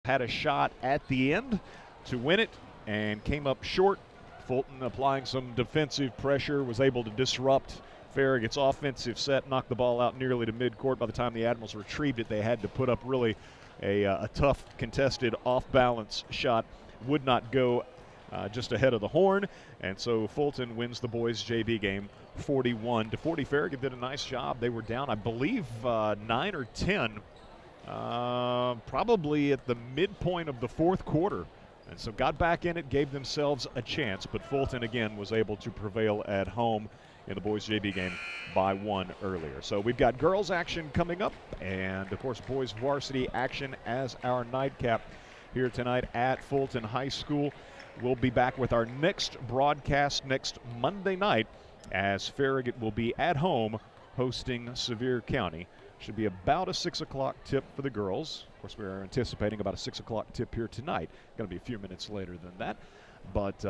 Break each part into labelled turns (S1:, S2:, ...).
S1: had a shot at the end to win it and came up short. Fulton, applying some defensive pressure, was able to disrupt Farragut's offensive set, knocked the ball out nearly to midcourt. By the time the Admirals retrieved it, they had to put up really a tough contested off-balance shot. Would not go just ahead of the horn, and so Fulton wins the boys JV game 41-40. Farragut did a nice job. They were down, I believe, 9 or 10, probably at the midpoint of the fourth quarter, and so got back in it, gave themselves a chance, but Fulton again was able to prevail at home in the boys JV game by 1 earlier. So we've got girls action coming up, and of course boys varsity action as our nightcap here tonight at Fulton High School. We'll be back with our next broadcast next Monday night, as Farragut will be at home hosting Sevier County. Should be about a 6 o'clock tip for the girls. Of course, we're anticipating about a 6 o'clock tip here tonight. Going to be a few minutes later than that. But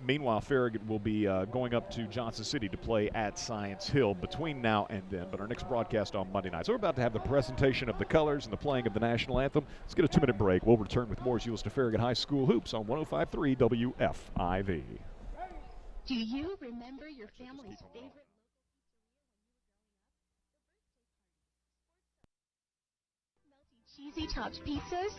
S1: meanwhile, Farragut will be going up to Johnson City to play at Science Hill between now and then. But our next broadcast on Monday night. So we're about to have the presentation of the colors and the playing of the national anthem. Let's get a 2-minute break. We'll return with more as you listen to Farragut High School Hoops on 105.3 WFIV.
S2: Do you remember your family's favorite? Melty, cheesy topped pizzas?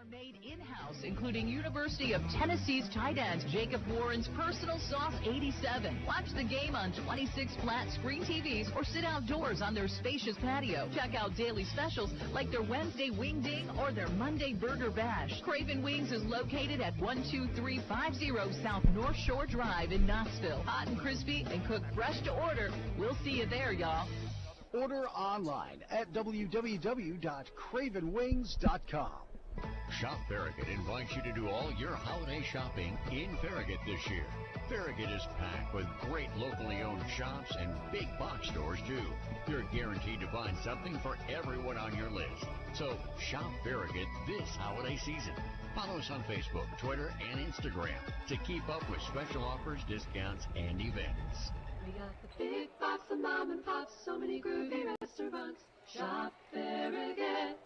S2: Made in-house, including University of Tennessee's tight end Jacob Warren's personal sauce 87. Watch the game on 26 flat screen TVs or sit outdoors on their spacious patio. Check out daily specials like their Wednesday Wing Ding or their Monday Burger Bash. Craven Wings is located at 12350 South North Shore Drive in Knoxville. Hot and crispy and cooked fresh to order. We'll see you there, y'all.
S3: Order online at www.cravenwings.com.
S4: Shop Farragut invites you to do all your holiday shopping in Farragut this year. Farragut is packed with great locally owned shops and big box stores too. You're guaranteed to find something for everyone on your list. So shop Farragut this holiday season. Follow us on Facebook, Twitter, and Instagram to keep up with special offers, discounts, and events.
S5: We got the big box of mom and pops, so many groovy restaurants. Shop Farragut.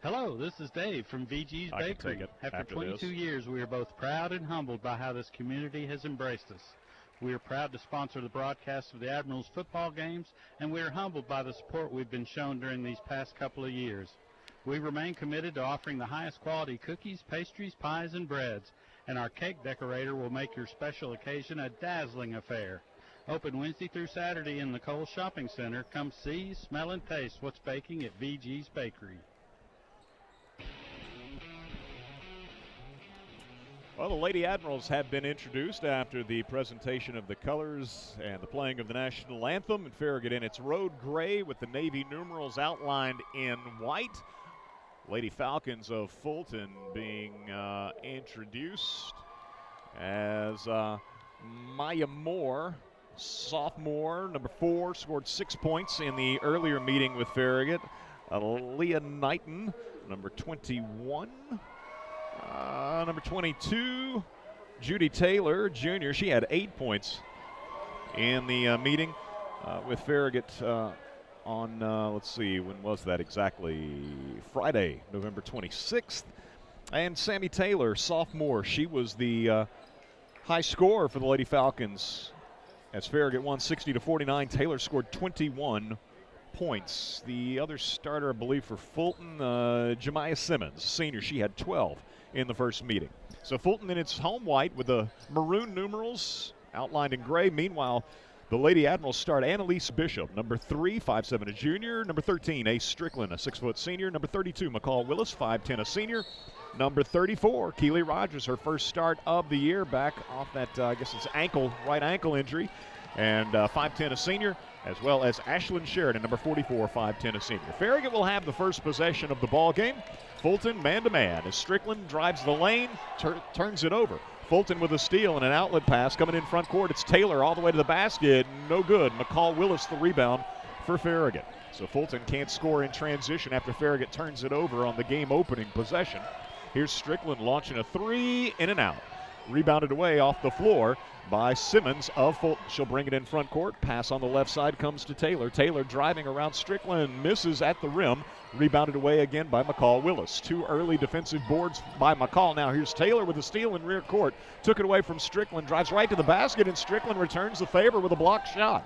S6: Hello, this is Dave from VG's Bakery. After 22 years, we are both proud and humbled by how this community has embraced us. We are proud to sponsor the broadcast of the Admirals football games, and we are humbled by the support we've been shown during these past couple of years. We remain committed to offering the highest quality cookies, pastries, pies, and breads, and our cake decorator will make your special occasion a dazzling affair. Open Wednesday through Saturday in the Cole Shopping Center. Come see, smell, and taste what's baking at VG's Bakery.
S1: Well, the Lady Admirals have been introduced after the presentation of the colors and the playing of the national anthem. And Farragut in its road gray with the Navy numerals outlined in white. Lady Falcons of Fulton being introduced as Maya Moore sophomore, number 4, scored 6 points in the earlier meeting with Farragut. Leah Knighton, number 21. Number 22, Judy Taylor, junior. She had 8 points in the meeting with Farragut on, let's see, when was that exactly? Friday, November 26th. And Sammy Taylor, sophomore. She was the high scorer for the Lady Falcons as Farragut won 60-49. Taylor scored 21 points. The other starter, I believe, for Fulton, Jemiah Simmons, senior. She had 12 in the first meeting. So Fulton in its home white with the maroon numerals outlined in gray. Meanwhile, the Lady Admirals start Annalise Bishop, number 3, 5'7", a junior. Number 13, Ace Strickland, a 6-foot senior. Number 32, McCall Willis, 5'10", a senior. Number 34, Keely Rogers, her first start of the year, back off that, I guess it's right ankle injury. And 5'10", a senior, as well as Ashlyn Sheridan, number 44, 5'10", a senior. Farragut will have the first possession of the ball game. Fulton man-to-man as Strickland drives the lane, turns it over. Fulton with a steal and an outlet pass coming in front court. It's Taylor all the way to the basket. No good. McCall Willis the rebound for Farragut. So Fulton can't score in transition after Farragut turns it over on the game-opening possession. Here's Strickland launching a 3, in and out. Rebounded away off the floor by Simmons of Fulton. She'll bring it in front court. Pass on the left side comes to Taylor. Taylor driving around Strickland, misses at the rim. Rebounded away again by McCall Willis. 2 early defensive boards by McCall. Now here's Taylor with a steal in rear court. Took it away from Strickland, drives right to the basket, and Strickland returns the favor with a blocked shot.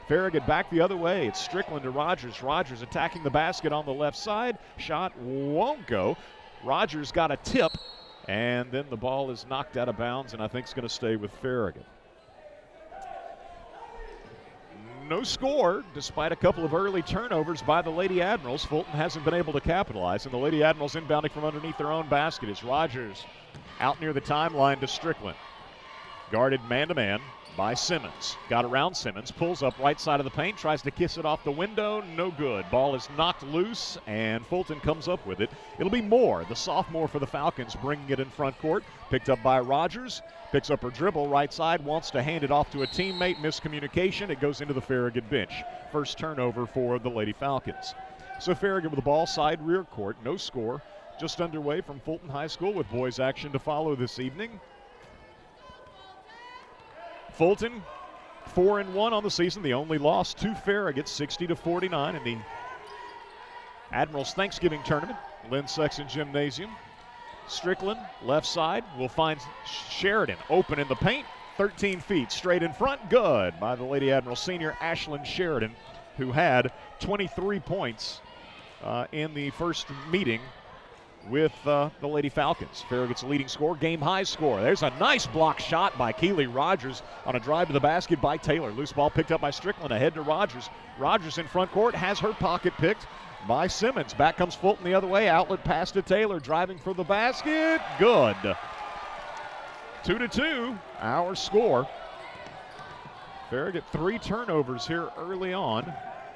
S1: Farragut back the other way. It's Strickland to Rogers. Rogers attacking the basket on the left side. Shot won't go. Rogers got a tip, and then the ball is knocked out of bounds, and I think it's going to stay with Farragut. No score, despite a couple of early turnovers by the Lady Admirals. Fulton hasn't been able to capitalize, and the Lady Admirals inbounding from underneath their own basket is Rogers out near the timeline to Strickland. Guarded man-to-man by Simmons. Got around Simmons, pulls up right side of the paint, tries to kiss it off the window, no good. Ball is knocked loose, and Fulton comes up with it. It'll be Moore, the sophomore for the Falcons, bringing it in front court. Picked up by Rogers, picks up her dribble, right side, wants to hand it off to a teammate, miscommunication. It goes into the Farragut bench. First turnover for the Lady Falcons. So Farragut with the ball side, rear court, no score. Just underway from Fulton High School with boys action to follow this evening. Fulton 4-1 on the season. The only loss to Farragut, 60-49 in the Admirals Thanksgiving Tournament, Lynn Sexton Gymnasium. Strickland, left side, will find Sheridan open in the paint. 13 feet straight in front. Good by the Lady Admiral senior Ashlyn Sheridan, who had 23 points in the first meeting with the Lady Falcons. Farragut's leading scorer, game high score. There's a nice block shot by Keely Rogers on a drive to the basket by Taylor. Loose ball picked up by Strickland, ahead to Rogers. Rogers in front court, has her pocket picked by Simmons. Back comes Fulton the other way, outlet pass to Taylor, driving for the basket. Good. 2-2, our score. Farragut 3 turnovers here early on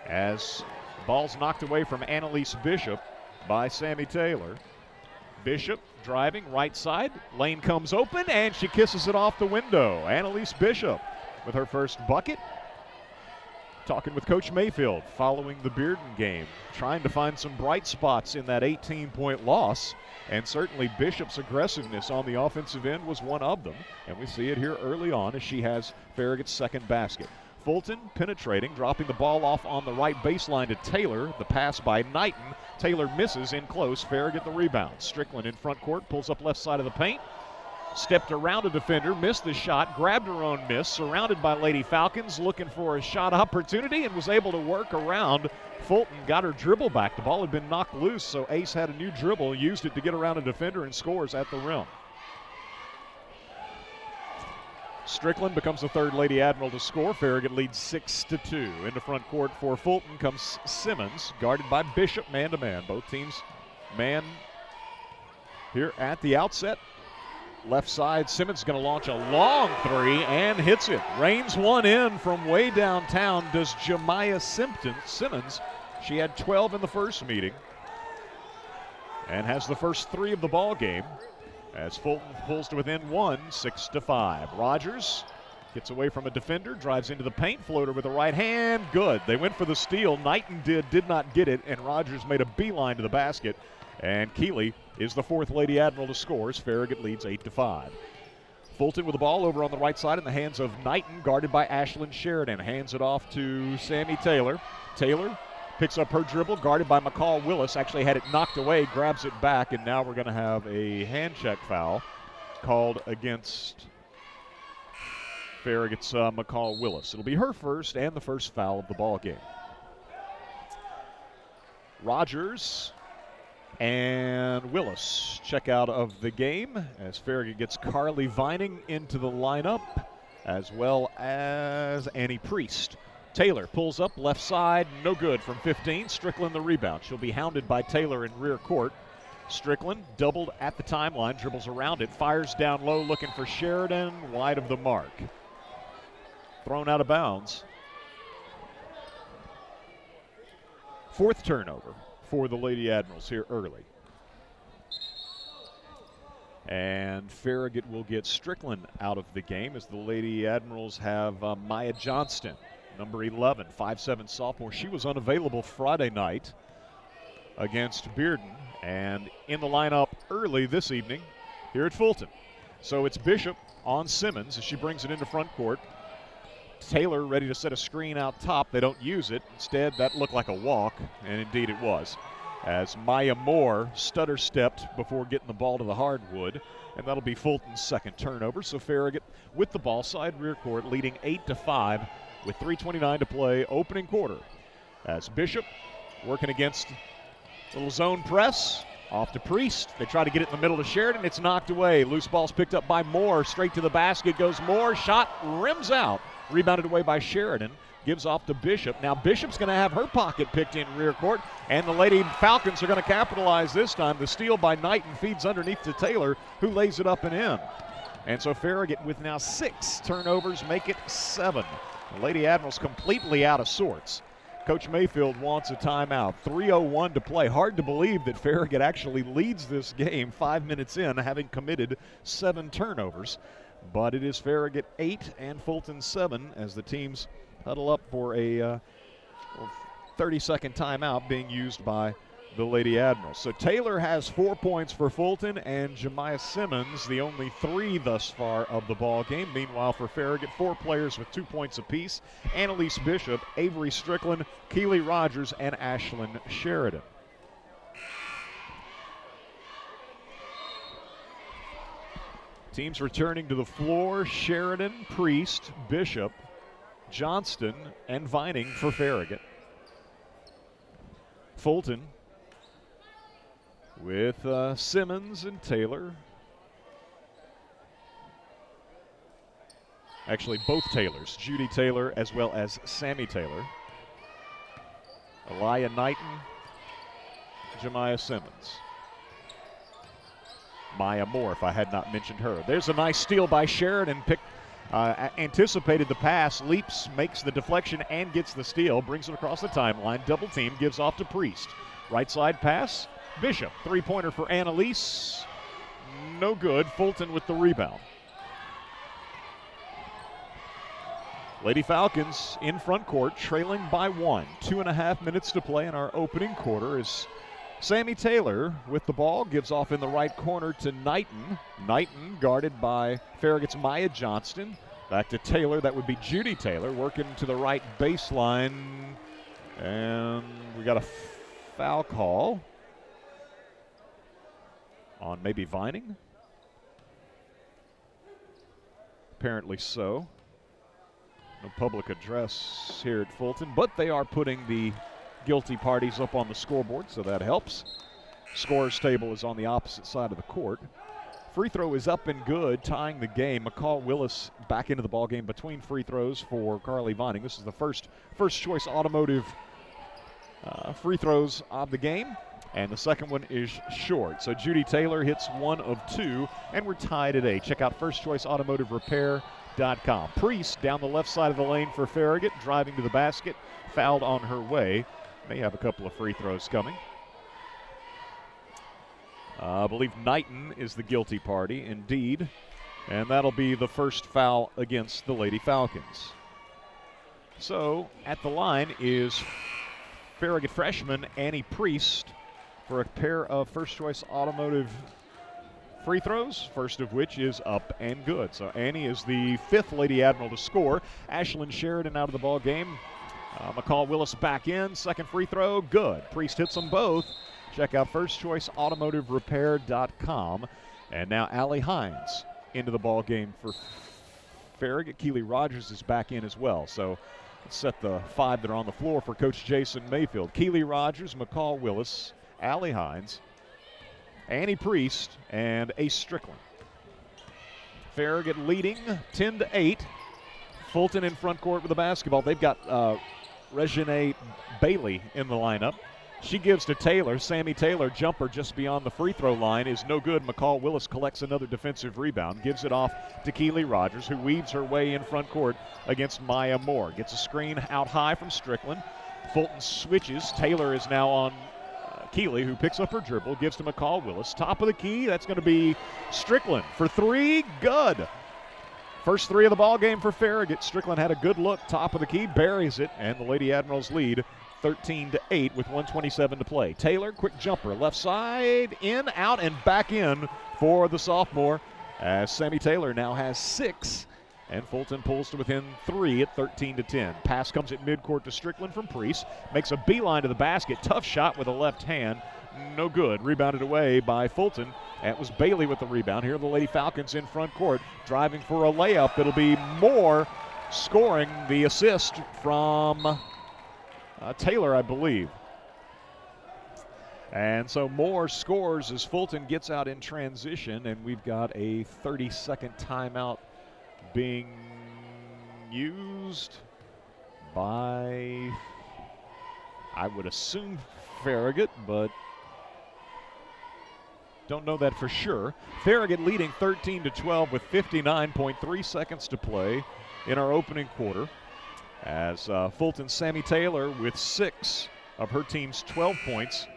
S1: as ball's knocked away from Annalise Bishop by Sammy Taylor. Bishop driving right side, lane comes open, and she kisses it off the window. Annalise Bishop with her first bucket. Talking with Coach Mayfield following the Bearden game, trying to find some bright spots in that 18-point loss, and certainly Bishop's aggressiveness on the offensive end was one of them, and we see it here early on as she has Farragut's second basket. Fulton penetrating, dropping the ball off on the right baseline to Taylor. The pass by Knighton. Taylor misses in close. Farragut the rebound. Strickland in front court, pulls up left side of the paint. Stepped around a defender, missed the shot, grabbed her own miss, surrounded by Lady Falcons, looking for a shot opportunity and was able to work around Fulton. Got her dribble back. The ball had been knocked loose, so Ace had a new dribble, used it to get around a defender and scores at the rim. Strickland becomes the third Lady Admiral to score. Farragut leads 6-2. Into front court for Fulton comes Simmons, guarded by Bishop man-to-man. Both teams man here at the outset. Left side, Simmons going to launch a long 3 and hits it. Rains one in from way downtown does Jemiah Simmons. She had 12 in the first meeting and has the first 3 of the ball game as Fulton pulls to within 1, 6-5. Rogers Gets away from a defender, drives into the paint, floater with the right hand, good. They went for the steal. Knighton did not get it, and Rogers made a beeline to the basket. And Keeley is the fourth Lady Admiral to score as Farragut leads 8-5. Fulton with the ball over on the right side in the hands of Knighton, guarded by Ashlyn Sheridan. Hands it off to Sammy Taylor. Taylor picks up her dribble, guarded by McCall Willis. Actually had it knocked away, grabs it back, and now we're going to have a hand check foul called against Farragut's McCall Willis. It'll be her first and the first foul of the ball game. Rogers and Willis check out of the game as Farragut gets Carly Vining into the lineup, as well as Annie Priest. Taylor pulls up left side, no good from 15. Strickland the rebound. She'll be hounded by Taylor in rear court. Strickland doubled at the timeline, dribbles around it, fires down low looking for Sheridan, wide of the mark. Thrown out of bounds. Fourth turnover for the Lady Admirals here early. And Farragut will get Strickland out of the game as the Lady Admirals have Maya Johnston, number 11, 5'7" sophomore. She was unavailable Friday night against Bearden and in the lineup early this evening here at Fulton. So it's Bishop on Simmons as she brings it into front court. Taylor ready to set a screen out top. They don't use it. Instead, that looked like a walk, and indeed it was, as Maya Moore stutter-stepped before getting the ball to the hardwood, and that'll be Fulton's second turnover. So Farragut with the ball side rear court, leading 8-5 with 3:29 to play, opening quarter. As Bishop working against a little zone press, off to Priest. They try to get it in the middle to Sheridan. It's knocked away. Loose ball's picked up by Moore. Straight to the basket goes Moore. Shot rims out. Rebounded away by Sheridan. Gives off to Bishop. Now Bishop's going to have her pocket picked in rear court, and the Lady Falcons are going to capitalize this time. The steal by Knighton feeds underneath to Taylor, who lays it up and in. And so Farragut with now 6 turnovers make it 7. The Lady Admirals completely out of sorts. Coach Mayfield wants a timeout. 3:01 to play. Hard to believe that Farragut actually leads this game 5 minutes in, having committed 7 turnovers. But it is Farragut 8 and Fulton 7 as the teams huddle up for a 30-second timeout being used by the Lady Admirals. So Taylor has 4 points for Fulton, and Jemiah Simmons the only 3 thus far of the ball game. Meanwhile, for Farragut, 4 players with 2 points apiece: Annalise Bishop, Avery Strickland, Keeley Rogers, and Ashlyn Sheridan. Teams returning to the floor: Sheridan, Priest, Bishop, Johnston, and Vining for Farragut. Fulton with Simmons and Taylor. Actually, both Taylors, Judy Taylor as well as Sammy Taylor. Elia Knighton, Jemiah Simmons. Maya Moore, if I had not mentioned her. There's a nice steal by Sheridan. Anticipated the pass, leaps, makes the deflection, and gets the steal. Brings it across the timeline. Double team, gives off to Priest. Right side pass, Bishop. Three-pointer for Annalise. No good. Fulton with the rebound. Lady Falcons in front court, trailing by 1. 2.5 minutes to play in our opening quarter as Sammy Taylor with the ball gives off in the right corner to Knighton. Knighton guarded by Farragut's Maya Johnston. Back to Taylor. That would be Judy Taylor working to the right baseline. And we got a foul call on maybe Vining. Apparently so. No public address here at Fulton, but they are putting the guilty parties up on the scoreboard, so that helps. Scorer's table is on the opposite side of the court. Free throw is up and good, tying the game. McCall Willis back into the ball game between free throws for Carly Vining. This is the first choice automotive free throws of the game, and the second one is short. So Judy Taylor hits 1 of 2, and we're tied at 8. Check out firstchoiceautomotiverepair.com. Priest down the left side of the lane for Farragut, driving to the basket, fouled on her way. May have a couple of free throws coming. I believe Knighton is the guilty party. Indeed, And that'll be the first foul against the Lady Falcons. So at the line is Farragut freshman Annie Priest for a pair of first-choice automotive free throws, first of which is up and good. So Annie is the 5th Lady Admiral to score. Ashlyn Sheridan out of the ball game. McCall Willis back in. Second free throw, good. Priest hits them both. Check out firstchoiceautomotiverepair.com. And now Allie Hines into the ball game for Farragut. Keely Rogers is back in as well. So let's set the 5 that are on the floor for Coach Jason Mayfield. Keely Rogers, McCall Willis, Allie Hines, Annie Priest, and Ace Strickland. Farragut leading 10-8. Fulton in front court with the basketball. They've got Regine Bailey in the lineup. She gives to Taylor. Sammy Taylor, jumper just beyond the free throw line, is no good. McCall Willis collects another defensive rebound, gives it off to Keely Rogers, who weaves her way in front court against Maya Moore. Gets a screen out high from Strickland. Fulton switches. Taylor is now on Keely, who picks up her dribble, gives to McCall Willis. Top of the key, that's going to be Strickland for 3, good. First 3 of the ball game for Farragut. Strickland had a good look, top of the key, buries it, and the Lady Admirals lead 13-8 with 1:27 to play. Taylor, quick jumper, left side, in, out, and back in for the sophomore, as Sammy Taylor now has 6, and Fulton pulls to within 3 at 13-10. Pass comes at midcourt to Strickland from Priest, makes a beeline to the basket, tough shot with a left hand, no good. Rebounded away by Fulton. That was Bailey with the rebound. Here are the Lady Falcons in front court, driving for a layup. It'll be Moore scoring the assist from Taylor, I believe. And so Moore scores as Fulton gets out in transition, and we've got a 30-second timeout being used by, I would assume, Farragut, but don't know that for sure. Farragut leading 13-12 with 59.3 seconds to play in our opening quarter, as Fulton's Sammy Taylor with 6 of her team's 12 points.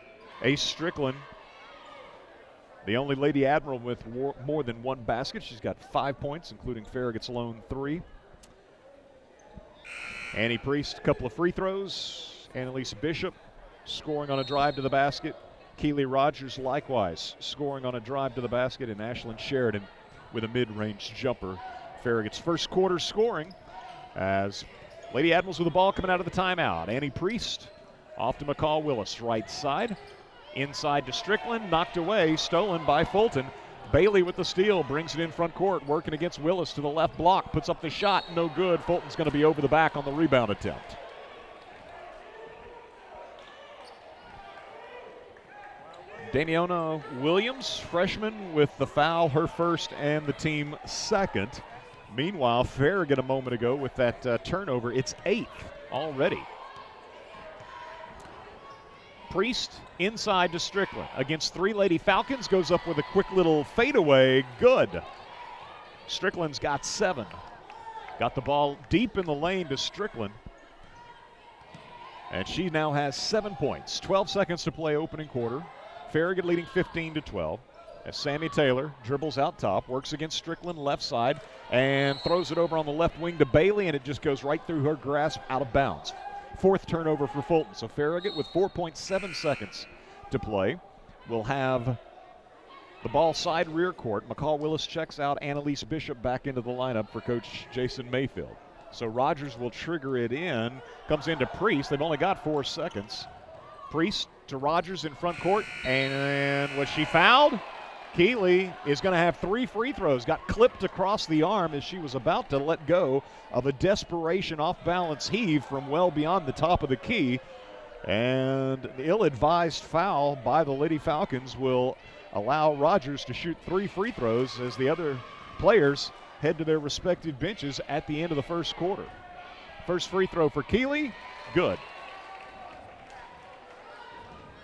S1: Ace Strickland, the only Lady Admiral with more than 1 basket. She's got 5 points, including Farragut's lone 3. Annie Priest, a couple of free throws. Annalise Bishop scoring on a drive to the basket. Keely Rogers likewise scoring on a drive to the basket, and Ashlyn Sheridan with a mid-range jumper. Farragut's first quarter scoring as Lady Admirals with the ball coming out of the timeout. Annie Priest off to McCall Willis, right side. Inside to Strickland, knocked away, stolen by Fulton. Bailey with the steal, brings it in front court, working against Willis to the left block, puts up the shot, no good. Fulton's going to be over the back on the rebound attempt. Damiona Williams, freshman, with the foul, her first and the team second. Meanwhile, Farragut a moment ago with that turnover, it's 8th already. Priest inside to Strickland against 3 Lady Falcons, goes up with a quick little fadeaway, good. Strickland's got 7. Got the ball deep in the lane to Strickland, and she now has 7 points. 12 seconds to play opening quarter. Farragut leading 15-12. As Sammy Taylor dribbles out top, works against Strickland left side, and throws it over on the left wing to Bailey, and it just goes right through her grasp, out of bounds. 4th turnover for Fulton. So Farragut with 4.7 seconds to play will have the ball side rear court. McCall Willis checks out. Annalise Bishop back into the lineup for Coach Jason Mayfield. So Rogers will trigger it in. Comes into Priest. They've only got 4 seconds. Priest to Rogers in front court. And was she fouled? Keely is going to have 3 free throws. Got clipped across the arm as she was about to let go of a desperation off-balance heave from well beyond the top of the key. And the ill-advised foul by the Lady Falcons will allow Rogers to shoot 3 free throws as the other players head to their respective benches at the end of the first quarter. First free throw for Keely, good.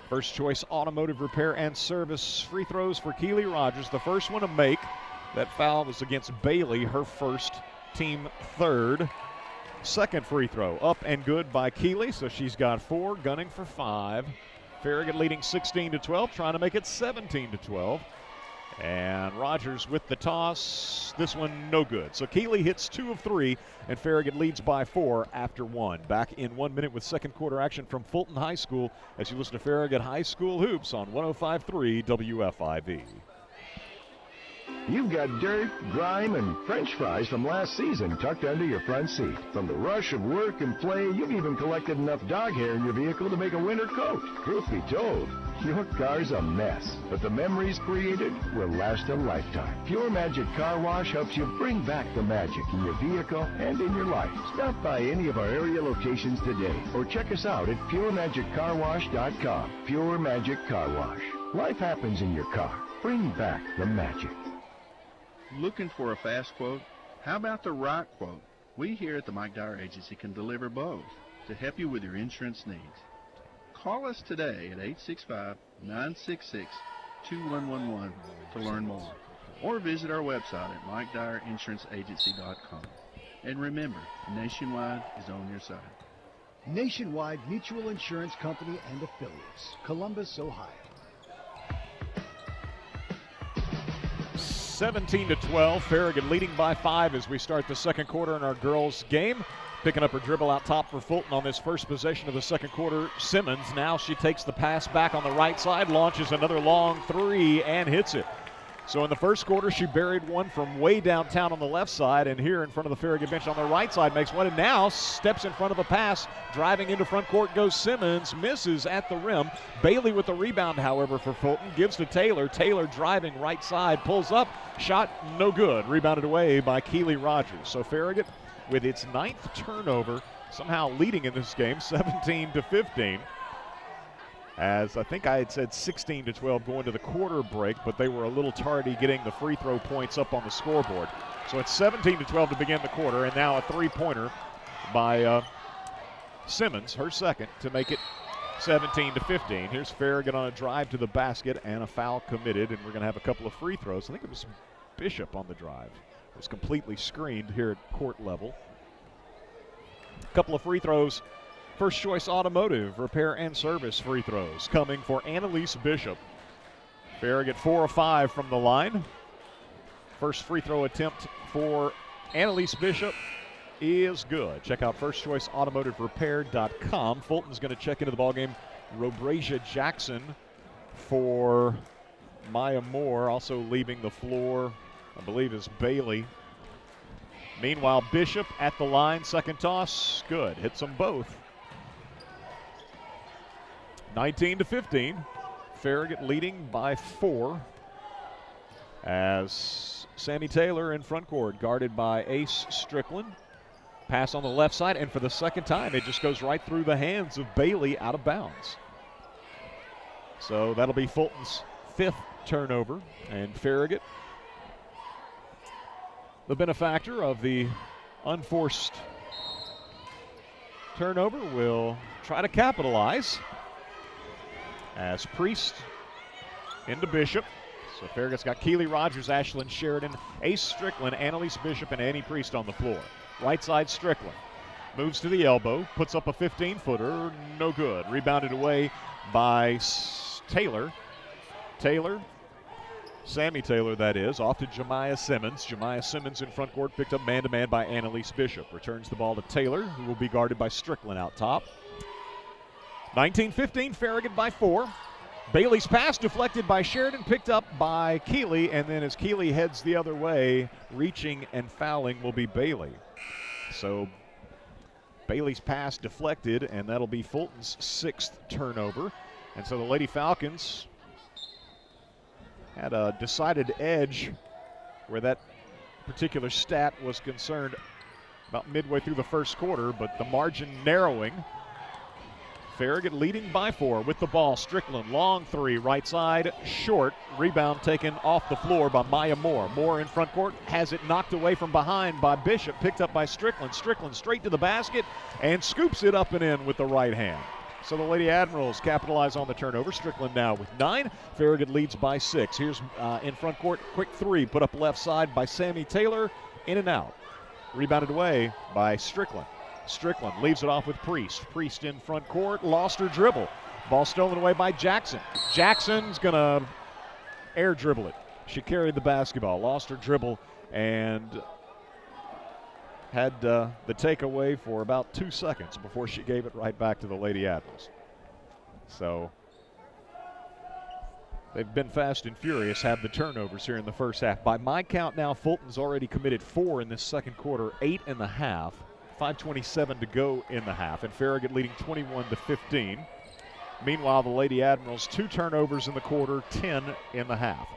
S1: First choice automotive repair and service free throws for Keely Rogers. The first one to make. That foul was against Bailey, her first, team 3rd. Second free throw up and good by Keely, so she's got 4, gunning for 5. Farragut leading 16-12, trying to make it 17-12. And Rogers with the toss. This one no good. So Keeley hits 2 of 3, and Farragut leads by 4 after 1. Back in 1 minute with second quarter action from Fulton High School as you listen to Farragut High School Hoops on 105.3 WFIV.
S7: You've got dirt, grime, and French fries from last season tucked under your front seat. From the rush of work and play, you've even collected enough dog hair in your vehicle to make a winter coat. Truth be told, your car's a mess, but the memories created will last a lifetime. Pure Magic Car Wash helps you bring back the magic in your vehicle and in your life. Stop by any of our area locations today or check us out at puremagiccarwash.com. Pure Magic Car Wash. Life happens in your car. Bring back the magic.
S8: Looking for a fast quote? How about the right quote? We here at the Mike Dyer Agency can deliver both to help you with your insurance needs. Call us today at 865-966-2111 to learn more, or visit our website at MikeDyerInsuranceAgency.com. And remember, Nationwide is on your side.
S3: Nationwide Mutual Insurance Company and Affiliates, Columbus, Ohio.
S1: 17-12, Farragut leading by 5 as we start the second quarter in our girls' game. Picking up her dribble out top for Fulton on this first possession of the second quarter, Simmons. Now she takes the pass back on the right side, launches another long 3, and hits it. So in the first quarter, she buried one from way downtown on the left side, and here in front of the Farragut bench on the right side makes one, and now steps in front of a pass. Driving into front court goes Simmons, misses at the rim. Bailey with the rebound, however, for Fulton, gives to Taylor. Taylor driving right side, pulls up, shot no good. Rebounded away by Keeley Rogers. So Farragut with its 9th turnover, somehow leading in this game, 17-15. As I think I had said 16-12 going to the quarter break, but they were a little tardy getting the free throw points up on the scoreboard. So it's 17-12 to begin the quarter, and now a three-pointer by Simmons, her second, to make it 17-15. Here's Farragut on a drive to the basket and a foul committed, and we're going to have a couple of free throws. I think it was Bishop on the drive. It was completely screened here at court level. A couple of free throws. First Choice Automotive repair and service free throws coming for Annalise Bishop. Farragut 4 of 5 from the line. First free throw attempt for Annalise Bishop is good. Check out firstchoiceautomotiverepair.com. Fulton's going to check into the ballgame. Robrasia Jackson for Maya Moore. Also leaving the floor, I believe, is Bailey. Meanwhile, Bishop at the line. Second toss, good. Hits them both. 19-15. Farragut leading by 4 as Sammy Taylor in front court, guarded by Ace Strickland. Pass on the left side, and for the second time, it just goes right through the hands of Bailey out of bounds. So that'll be Fulton's 5th turnover, and Farragut, the benefactor of the unforced turnover, will try to capitalize. As Priest into Bishop. So Farragut's got Keeley Rogers, Ashlyn Sheridan, Ace Strickland, Annalise Bishop, and Annie Priest on the floor. Right side, Strickland. Moves to the elbow, puts up a 15-footer, no good. Rebounded away by Taylor. Sammy Taylor, that is, off to Jemiah Simmons. Jemiah Simmons in front court, picked up man-to-man by Annalise Bishop. Returns the ball to Taylor, who will be guarded by Strickland out top. 19-15, Farragut by 4. Bailey's pass deflected by Sheridan, picked up by Keeley, and then as Keeley heads the other way, reaching and fouling will be Bailey. So Bailey's pass deflected, and that'll be Fulton's 6th turnover. And so the Lady Falcons had a decided edge where that particular stat was concerned about midway through the first quarter, but the margin narrowing. Farragut leading by 4 with the ball. Strickland, long 3, right side, short. Rebound taken off the floor by Maya Moore. Moore in front court, has it knocked away from behind by Bishop, picked up by Strickland. Strickland straight to the basket and scoops it up and in with the right hand. So the Lady Admirals capitalize on the turnover. Strickland now with 9. Farragut leads by 6. Here's in front court, quick 3, put up left side by Sammy Taylor, in and out. Rebounded away by Strickland. Strickland leaves it off with Priest. Priest in front court, lost her dribble. Ball stolen away by Jackson. Jackson's going to air dribble it. She carried the basketball, lost her dribble, and had the takeaway for about 2 seconds before she gave it right back to the Lady Admirals. So they've been fast and furious, have the turnovers here in the first half. By my count now, Fulton's already committed 4 in this second quarter, 8 in the half, 5:27 to go in the half, and Farragut leading 21-15. Meanwhile, the Lady Admirals, 2 turnovers in the quarter, 10 in the half.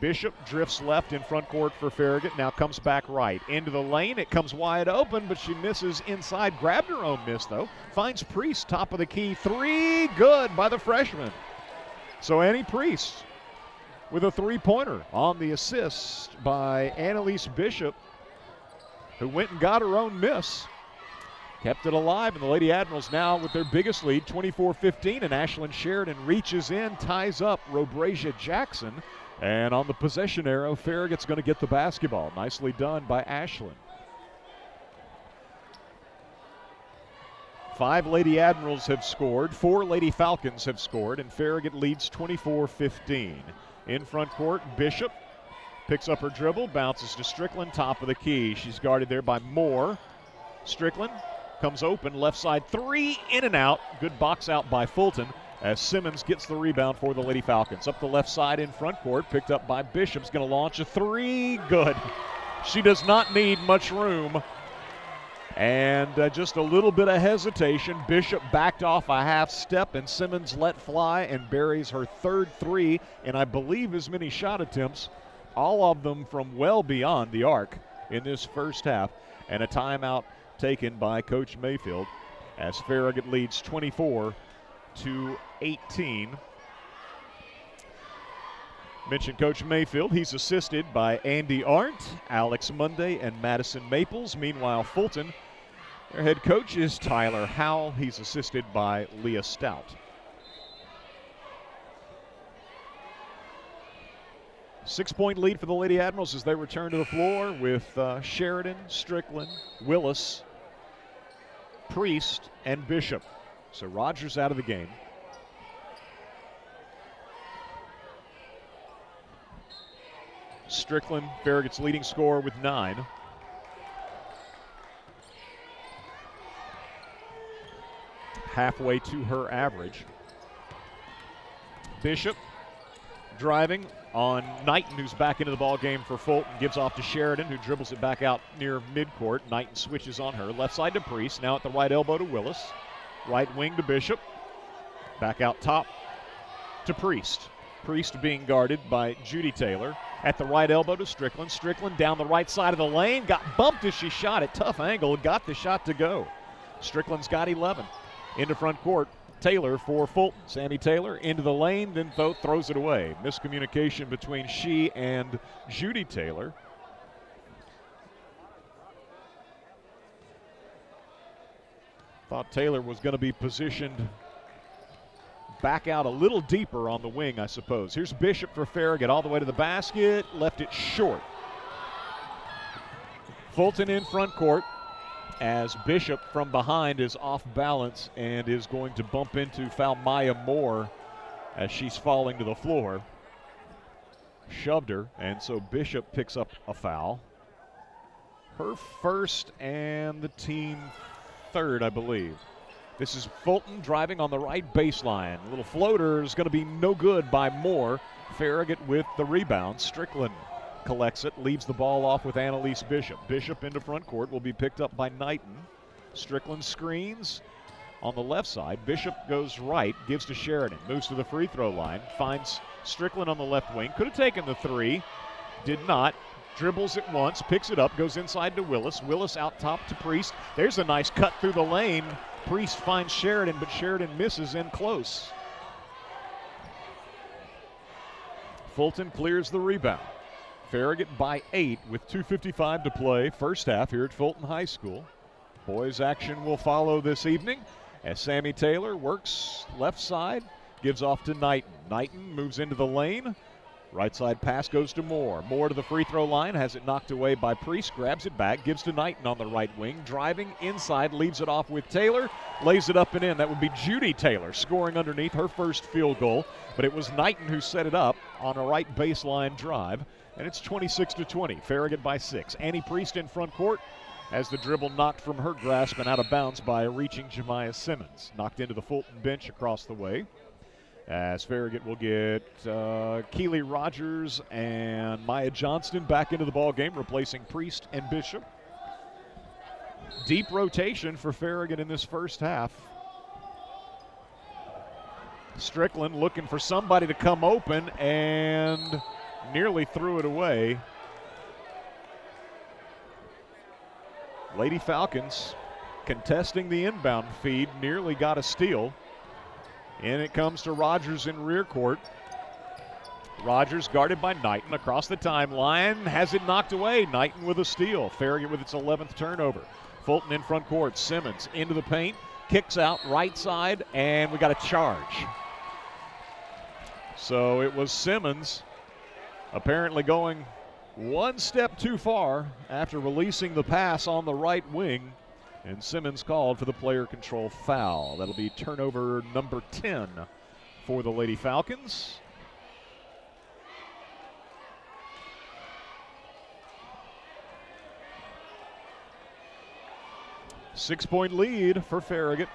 S1: Bishop drifts left in front court for Farragut, now comes back right. Into the lane, it comes wide open, but she misses inside. Grabbed her own miss, though. Finds Priest, top of the key. 3, good by the freshman. So Annie Priest with a 3-pointer on the assist by Annalise Bishop, who went and got her own miss. Kept it alive, and the Lady Admirals now with their biggest lead, 24-15, and Ashlyn Sheridan reaches in, ties up Robrasia Jackson, and on the possession arrow, Farragut's going to get the basketball. Nicely done by Ashlyn. 5 Lady Admirals have scored, 4 Lady Falcons have scored, and Farragut leads 24-15. In front court, Bishop picks up her dribble, bounces to Strickland, top of the key. She's guarded there by Moore. Strickland comes open, left side 3, in and out. Good box out by Fulton as Simmons gets the rebound for the Lady Falcons. Up the left side in front court, picked up by Bishop's going to launch a 3, good. She does not need much room. And just a little bit of hesitation. Bishop backed off a half step, and Simmons let fly and buries her 3rd 3, and I believe as many shot attempts, all of them from well beyond the arc in this first half. And a timeout taken by Coach Mayfield as Farragut leads 24-18. Mentioned Coach Mayfield. He's assisted by Andy Arndt, Alex Monday, and Madison Maples. Meanwhile, Fulton, their head coach is Tyler Howell. He's assisted by Leah Stout. 6-point lead for the Lady Admirals as they return to the floor with Sheridan, Strickland, Willis, Priest, and Bishop. So Rogers out of the game. Strickland, Farragut's leading scorer with 9. Halfway to her average. Bishop driving on Knighton, who's back into the ball game for Fulton. Gives off to Sheridan, who dribbles it back out near midcourt. Knighton switches on her. Left side to Priest. Now at the right elbow to Willis. Right wing to Bishop. Back out top to Priest. Priest being guarded by Judy Taylor. At the right elbow to Strickland. Strickland down the right side of the lane. Got bumped as she shot at tough angle. Got the shot to go. Strickland's got 11. Into front court. Taylor for Fulton. Sammy Taylor into the lane, then throws it away. Miscommunication between she and Judy Taylor. Thought Taylor was going to be positioned back out a little deeper on the wing, I suppose. Here's Bishop for Farragut all the way to the basket. Left it short. Fulton in front court as Bishop from behind is off balance and is going to bump into Maya Moore as she's falling to the floor. Shoved her, and so Bishop picks up a foul. Her first and the team third, I believe. This is Fulton driving on the right baseline. A little floater is going to be no good by Moore. Farragut with the rebound. Strickland collects it, leaves the ball off with Annalise Bishop. Bishop into front court will be picked up by Knighton. Strickland screens on the left side. Bishop goes right, gives to Sheridan, moves to the free throw line, finds Strickland on the left wing. Could have taken the 3, did not. Dribbles it once, picks it up, goes inside to Willis. Willis out top to Priest. There's a nice cut through the lane. Priest finds Sheridan, but Sheridan misses in close. Fulton clears the rebound. Farragut by 8 with 2:55 to play. First half here at Fulton High School. Boys action will follow this evening as Sammy Taylor works left side, gives off to Knighton. Knighton moves into the lane, Right side pass goes to Moore. Moore to the free throw line, has it knocked away by Priest, grabs it back, gives to Knighton on the right wing, driving inside, leaves it off with Taylor, lays it up and in. That would be Judy Taylor scoring underneath her first field goal, but it was Knighton who set it up on a right baseline drive, and it's 26-20. Farragut by 6. Annie Priest in front court has the dribble knocked from her grasp and out of bounds by a reaching Jemiah Simmons. Knocked into the Fulton bench across the way, as Farragut will get Keely Rogers and Maya Johnston back into the ball game, replacing Priest and Bishop. Deep rotation for Farragut in this first half. Strickland looking for somebody to come open and nearly threw it away. Lady Falcons contesting the inbound feed, nearly got a steal. And it comes to Rogers in rear court. Rogers guarded by Knighton across the timeline. Has it knocked away. Knighton with a steal. Farragut with its 11th turnover. Fulton in front court. Simmons into the paint. Kicks out right side, and we got a charge. So it was Simmons apparently going one step too far after releasing the pass on the right wing. And Simmons called for the player control foul. That'll be turnover number 10 for the Lady Falcons. Six-point lead for Farragut.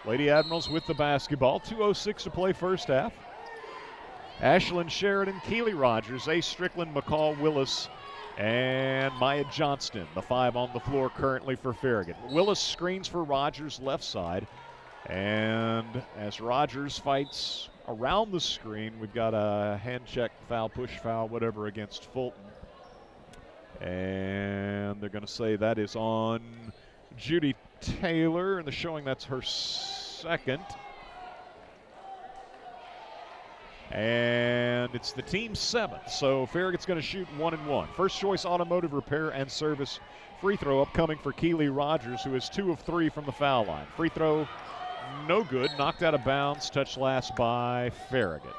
S1: Lady Admirals with the basketball. 2:06 to play first half. Ashlyn Sheridan, Keely Rogers, Ace Strickland, McCall Willis, and Maya Johnston, the 5 on the floor currently for Farragut. Willis screens for Rogers left side. And as Rogers fights around the screen, we've got a hand check, foul, push foul, whatever against Fulton. And they're going to say that is on Judy Taylor, and they're showing that's her second. And it's the team's 7th, so Farragut's going to shoot 1-1. First choice automotive repair and service free throw upcoming for Keely Rogers, who is 2 of 3 from the foul line. Free throw no good, knocked out of bounds, touched last by Farragut.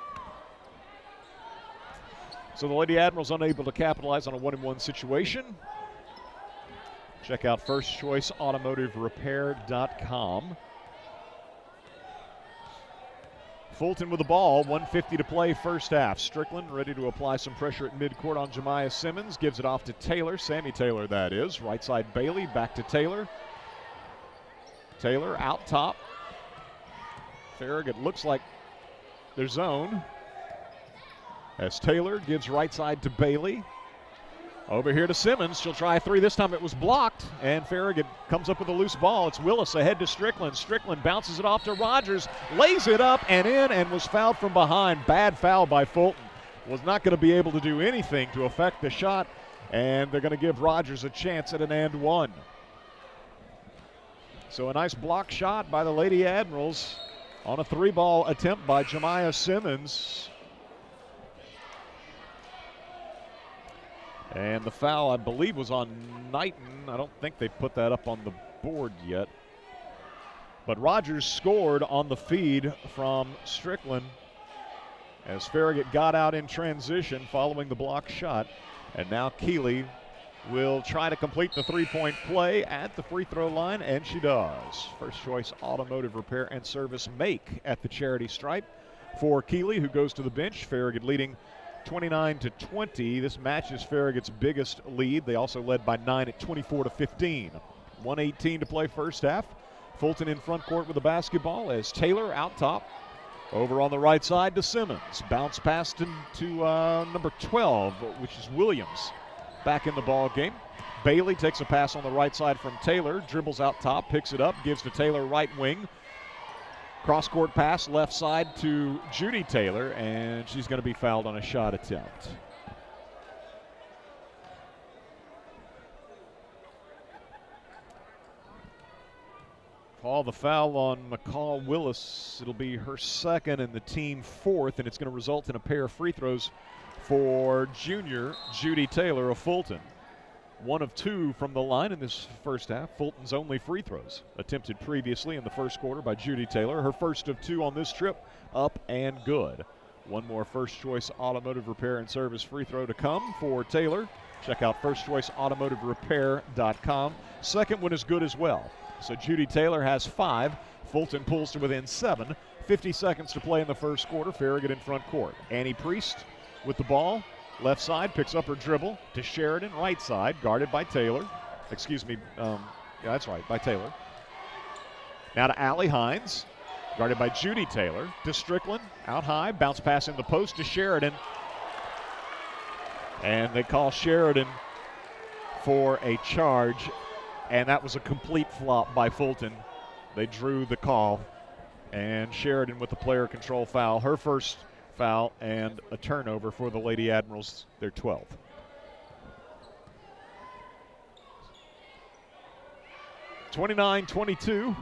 S1: So the Lady Admirals unable to capitalize on a 1-1 situation. Check out firstchoiceautomotiverepair.com. Fulton with the ball, 1:50 to play first half. Strickland ready to apply some pressure at midcourt on Jemiah Simmons. Gives it off to Taylor, Sammy Taylor that is. Right side Bailey, back to Taylor. Taylor out top. Farragut looks like their zone. As Taylor gives right side to Bailey. Over here to Simmons. She'll try a 3. This time it was blocked, and Farragut comes up with a loose ball. It's Willis ahead to Strickland. Strickland bounces it off to Rogers, lays it up and in, and was fouled from behind. Bad foul by Fulton. Was not going to be able to do anything to affect the shot, and they're going to give Rogers a chance at an and 1. So a nice block shot by the Lady Admirals on a 3-ball attempt by Jemiah Simmons. And the foul, I believe, was on Knighton. I don't think they put that up on the board yet. But Rogers scored on the feed from Strickland as Farragut got out in transition following the block shot. And now Keely will try to complete the 3-point play at the free throw line, and she does. First choice automotive repair and service make at the charity stripe for Keely, who goes to the bench. Farragut leading 29-20. This matches Farragut's biggest lead. They also led by 9 at 24-15. 1:18 to play first half. Fulton in front court with the basketball as Taylor out top. Over on the right side to Simmons. Bounce pass to number 12, which is Williams, back in the ball game. Bailey takes a pass on the right side from Taylor. Dribbles out top, picks it up, gives to Taylor right wing. Cross-court pass left side to Judy Taylor, and she's going to be fouled on a shot attempt. Call the foul on McCall Willis. It'll be her second and the team 4th, and it's going to result in a pair of free throws for junior Judy Taylor of Fulton. 1 of 2 from the line in this first half. Fulton's only free throws attempted previously in the first quarter by Judy Taylor. Her first of 2 on this trip, up and good. One more First Choice Automotive Repair and Service free throw to come for Taylor. Check out firstchoiceautomotiverepair.com. Second one is good as well. So Judy Taylor has 5. Fulton pulls to within 7. 50 seconds to play in the first quarter. Farragut in front court. Annie Priest with the ball. Left side, picks up her dribble to Sheridan, right side, guarded by Taylor. Yeah, that's right, by Taylor. Now to Allie Hines, guarded by Judy Taylor. To Strickland, out high, bounce pass in the post to Sheridan. And they call Sheridan for a charge, and that was a complete flop by Fulton. They drew the call, and Sheridan with the player control foul, her first foul, and a turnover for the Lady Admirals, their 12th. (29-22).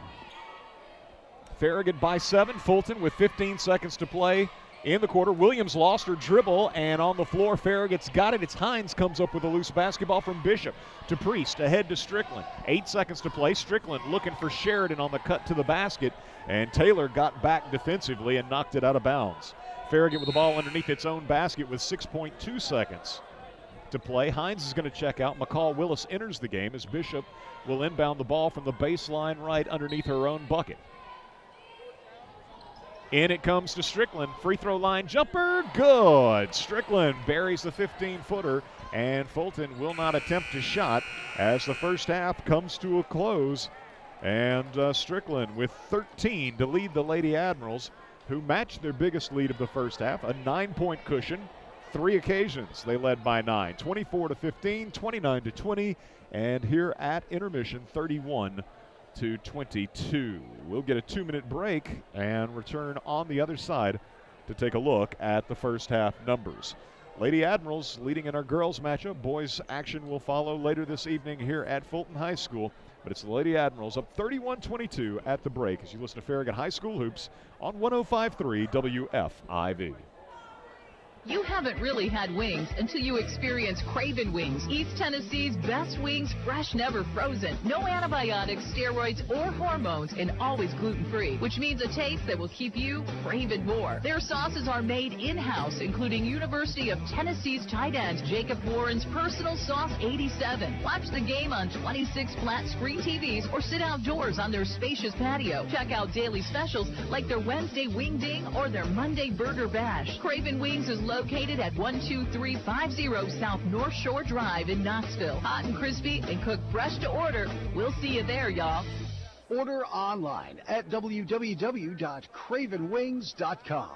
S1: Farragut by 7. Fulton with 15 seconds to play in the quarter. Williams lost her dribble, and on the floor, Farragut's got it. It's Hines comes up with a loose basketball from Bishop to Priest, ahead to Strickland. 8 seconds to play. Strickland looking for Sheridan on the cut to the basket, and Taylor got back defensively and knocked it out of bounds. Farragut with the ball underneath its own basket with 6.2 seconds to play. Hines is going to check out. McCall Willis enters the game as Bishop will inbound the ball from the baseline right underneath her own bucket. In it comes to Strickland. Free throw line jumper, good. Strickland buries the 15-footer, and Fulton will not attempt a shot as the first half comes to a close. And Strickland with 13 to lead the Lady Admirals, who matched their biggest lead of the first half, a 9-point cushion. 3 occasions they led by 9, 24-15, 29-20, and here at intermission, 31-22. We'll get a 2-minute break and return on the other side to take a look at the first half numbers. Lady Admirals leading in our girls matchup. Boys action will follow later this evening here at Fulton High School. But it's the Lady Admirals up 31-22 at the break as you listen to Farragut High School Hoops on 105.3 WFIV.
S2: You haven't really had wings until you experience Craven Wings, East Tennessee's best wings, fresh, never frozen. No antibiotics, steroids, or hormones, and always gluten-free, which means a taste that will keep you craving more. Their sauces are made in-house, including University of Tennessee's tight end Jacob Warren's personal sauce 87. Watch the game on 26 flat screen TVs or sit outdoors on their spacious patio. Check out daily specials like their Wednesday Wing Ding or their Monday Burger Bash. Craven Wings is located at 12350 South North Shore Drive in Knoxville. Hot and crispy and cooked fresh to order. We'll see you there, y'all.
S3: Order online at www.cravenwings.com.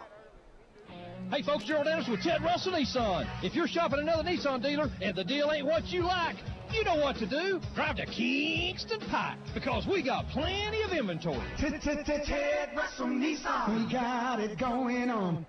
S9: Hey folks, Gerald Anderson with Ted Russell Nissan. If you're shopping another Nissan dealer and the deal ain't what you like, you know what to do. Drive to Kingston Pike because we got plenty of inventory.
S10: Ted Russell Nissan. We got it going on.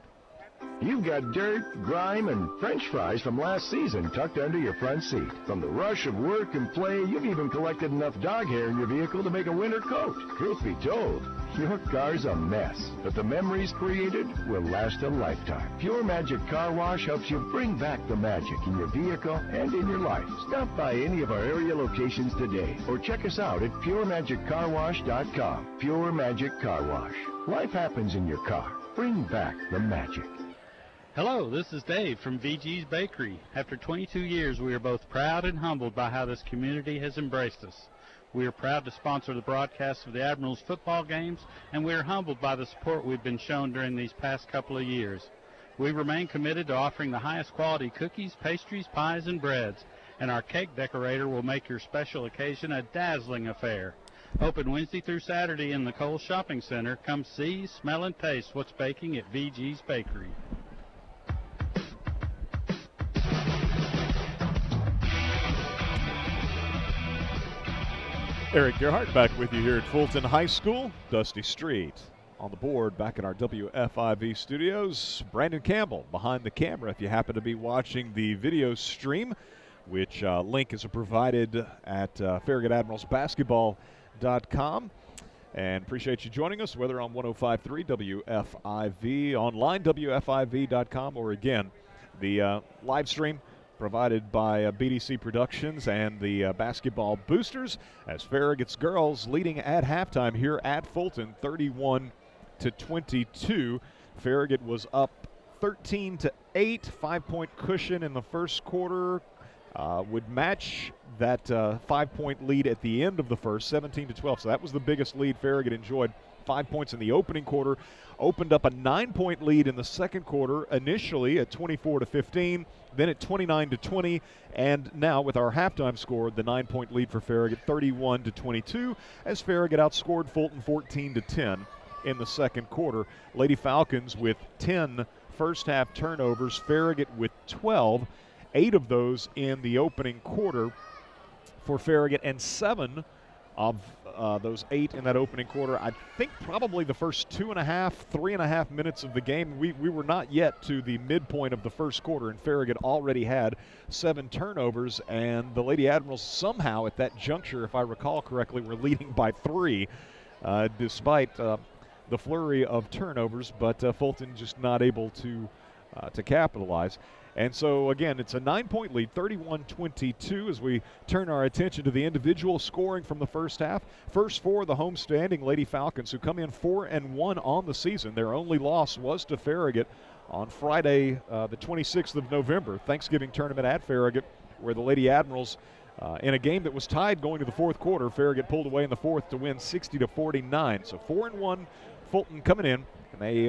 S7: You've got dirt, grime, and French fries from last season tucked under your front seat. From the rush of work and play, you've even collected enough dog hair in your vehicle to make a winter coat. Truth be told, your car's a mess, but the memories created will last a lifetime. Pure Magic Car Wash helps you bring back the magic in your vehicle and in your life. Stop by any of our area locations today or check us out at puremagiccarwash.com. Pure Magic Car Wash. Life happens in your car. Bring back the magic.
S6: Hello, this is Dave from VG's Bakery. After 22 years, we are both proud and humbled by how this community has embraced us. We are proud to sponsor the broadcast of the Admirals football games, and we are humbled by the support we've been shown during these past couple of years. We remain committed to offering the highest quality cookies, pastries, pies, and breads, and our cake decorator will make your special occasion a dazzling affair. Open Wednesday through Saturday in the Cole Shopping Center. Come see, smell, and taste what's baking at VG's Bakery.
S1: Eric Gerhardt back with you here at Fulton High School. Dusty Street on the board back in our WFIV studios. Brandon Campbell behind the camera if you happen to be watching the video stream, which link is provided at FarragutAdmiralsBasketball.com. And appreciate you joining us, whether on 105.3 WFIV, online, WFIV.com, or again, the live stream provided by BDC Productions and the Basketball Boosters, as Farragut's girls leading at halftime here at Fulton, 31-22. Farragut was up 13-8, 5-point cushion in the first quarter. Would match that 5-point lead at the end of the first, 17-12. So that was the biggest lead Farragut enjoyed. 5 points in the opening quarter. Opened up a 9-point lead in the second quarter, initially at 24-15, then at 29-20, and now with our halftime score, the 9-point lead for Farragut, 31-22, as Farragut outscored Fulton 14-10 in the second quarter. Lady Falcons with 10 first-half turnovers, Farragut with 12. 8 of those in the opening quarter for Farragut, and 7 of those 8 in that opening quarter. I think probably the first 3.5 minutes of the game, we were not yet to the midpoint of the first quarter, and Farragut already had 7 turnovers, and the Lady Admirals somehow at that juncture, if I recall correctly, were leading by 3 despite the flurry of turnovers, but Fulton just not able to capitalize. And so, again, it's a 9-point lead, 31-22, as we turn our attention to the individual scoring from the first half. First for the homestanding Lady Falcons, who come in 4-1 on the season. Their only loss was to Farragut on Friday, the 26th of November, Thanksgiving tournament at Farragut, where the Lady Admirals, in a game that was tied going to the fourth quarter, Farragut pulled away in the fourth to win 60-49. So 4-1, Fulton coming in, and they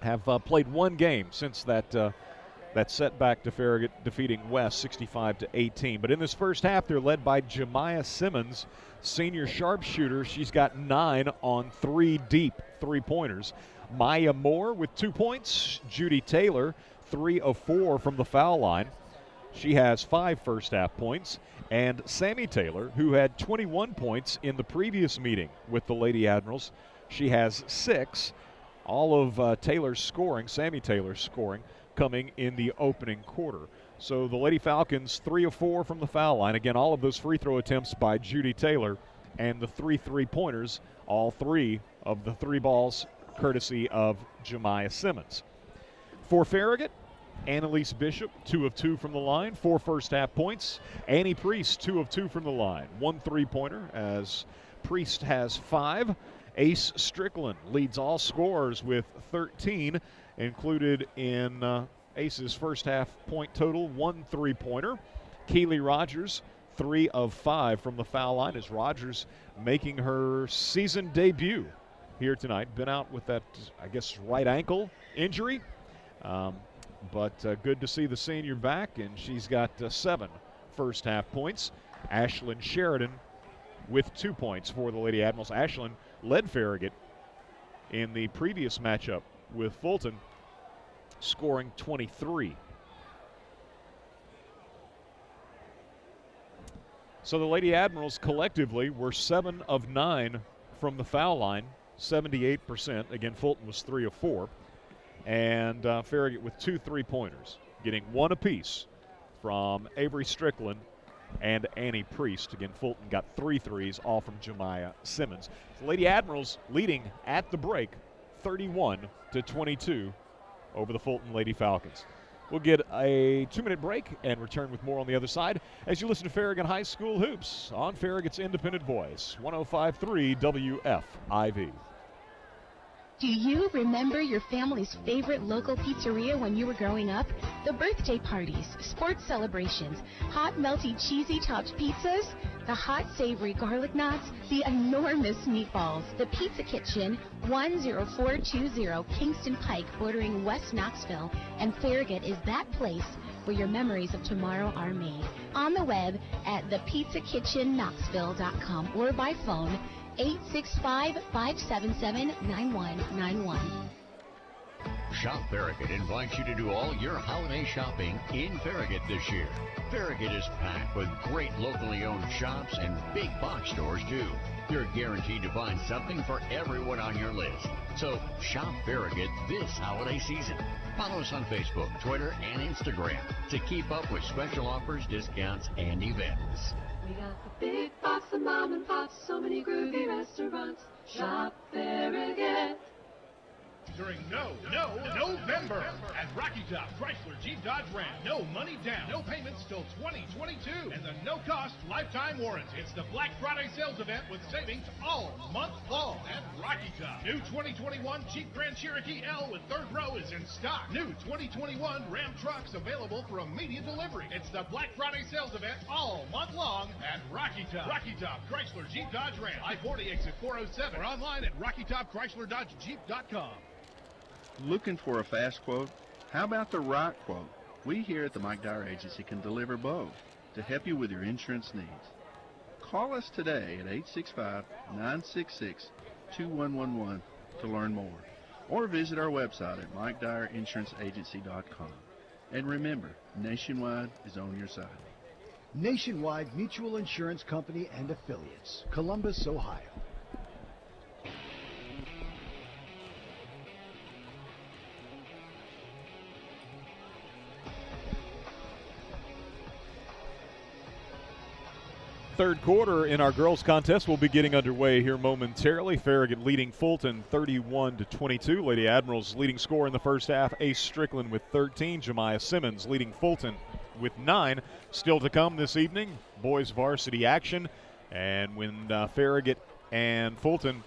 S1: have played one game since that setback to Farragut, defeating West 65-18. But in this first half, they're led by Jemiah Simmons, senior sharpshooter. She's got 9 on 3 deep three-pointers. Maya Moore with 2 points. Judy Taylor, 3 of 4 from the foul line. She has 5 first-half points. And Sammy Taylor, who had 21 points in the previous meeting with the Lady Admirals, she has 6. All of Taylor's scoring, Sammy Taylor's scoring, coming in the opening quarter. So the Lady Falcons, 3 of 4 from the foul line. Again, all of those free throw attempts by Judy Taylor, and the 3 3-pointers, all 3 of the 3 balls courtesy of Jemiah Simmons. For Farragut, Annalise Bishop, 2 of 2 from the line, 4 first-half points. Annie Priest, 2 of 2 from the line, 1 3-pointer, as Priest has 5. Ace Strickland leads all scorers with 13, included in Ace's first half point total, 1 3-pointer. Keely Rogers, 3 of 5 from the foul line, as Rogers making her season debut here tonight. Been out with that, I guess, right ankle injury, but good to see the senior back, and she's got 7 first half points. Ashlyn Sheridan with 2 points for the Lady Admirals. Ashlyn led Farragut in the previous matchup with Fulton, scoring 23. So the Lady Admirals collectively were 7 of 9 from the foul line, 78%. Again, Fulton was 3 of 4. And Farragut with 2 3-pointers, getting 1 apiece from Avery Strickland and Annie Priest. Again, Fulton got 3 threes, all from Jemiah Simmons. The Lady Admirals leading at the break, 31-22 over the Fulton Lady Falcons. We'll get a 2-minute break and return with more on the other side as you listen to Farragut High School Hoops on Farragut's independent voice, 105.3 WFIV.
S11: Do you remember your family's favorite local pizzeria when you were growing up? The birthday parties, sports celebrations, hot, melty, cheesy topped pizzas, the hot, savory garlic knots, the enormous meatballs. The Pizza Kitchen, 10420 Kingston Pike, bordering West Knoxville, and Farragut is that place where your memories of tomorrow are made. On the web at thepizzakitchenknoxville.com or by phone 865-577-9191.
S4: Shop Farragut invites you to do all your holiday shopping in Farragut this year. Farragut is packed with great locally owned shops and big box stores too. You're guaranteed to find something for everyone on your list. So shop Farragut this holiday season. Follow us on Facebook, Twitter, and Instagram to keep up with special offers, discounts, and events.
S5: We got the big box of mom and pops, so many groovy restaurants. Shop Farragut.
S9: During November at Rocky Top Chrysler Jeep Dodge Ram. No money down, no payments till 2022, and the no-cost lifetime warranty. It's the Black Friday sales event with savings all month long at Rocky
S12: Top. New 2021 Jeep Grand Cherokee L with third row is in stock. New 2021 Ram trucks available for immediate delivery. It's the Black Friday sales event all month long at Rocky Top. Rocky Top Chrysler Jeep Dodge Ram. I-40 exit 407 or online at RockyTopChryslerDodgeJeep.com.
S8: Looking for a fast quote? How about the right quote? We here at the Mike Dyer Agency can deliver both to help you with your insurance needs. Call us today at 865-966-2111 to learn more, or visit our website at MikeDyerInsuranceAgency.com. And remember, Nationwide is on your side.
S3: Nationwide Mutual Insurance Company and Affiliates, Columbus, Ohio.
S1: Third quarter in our girls contest will be getting underway here momentarily. Farragut leading Fulton 31-22. Lady Admirals leading scorer in the first half. Ace Strickland with 13. Jemiah Simmons leading Fulton with 9. Still to come this evening, boys varsity action. And when Farragut and Fulton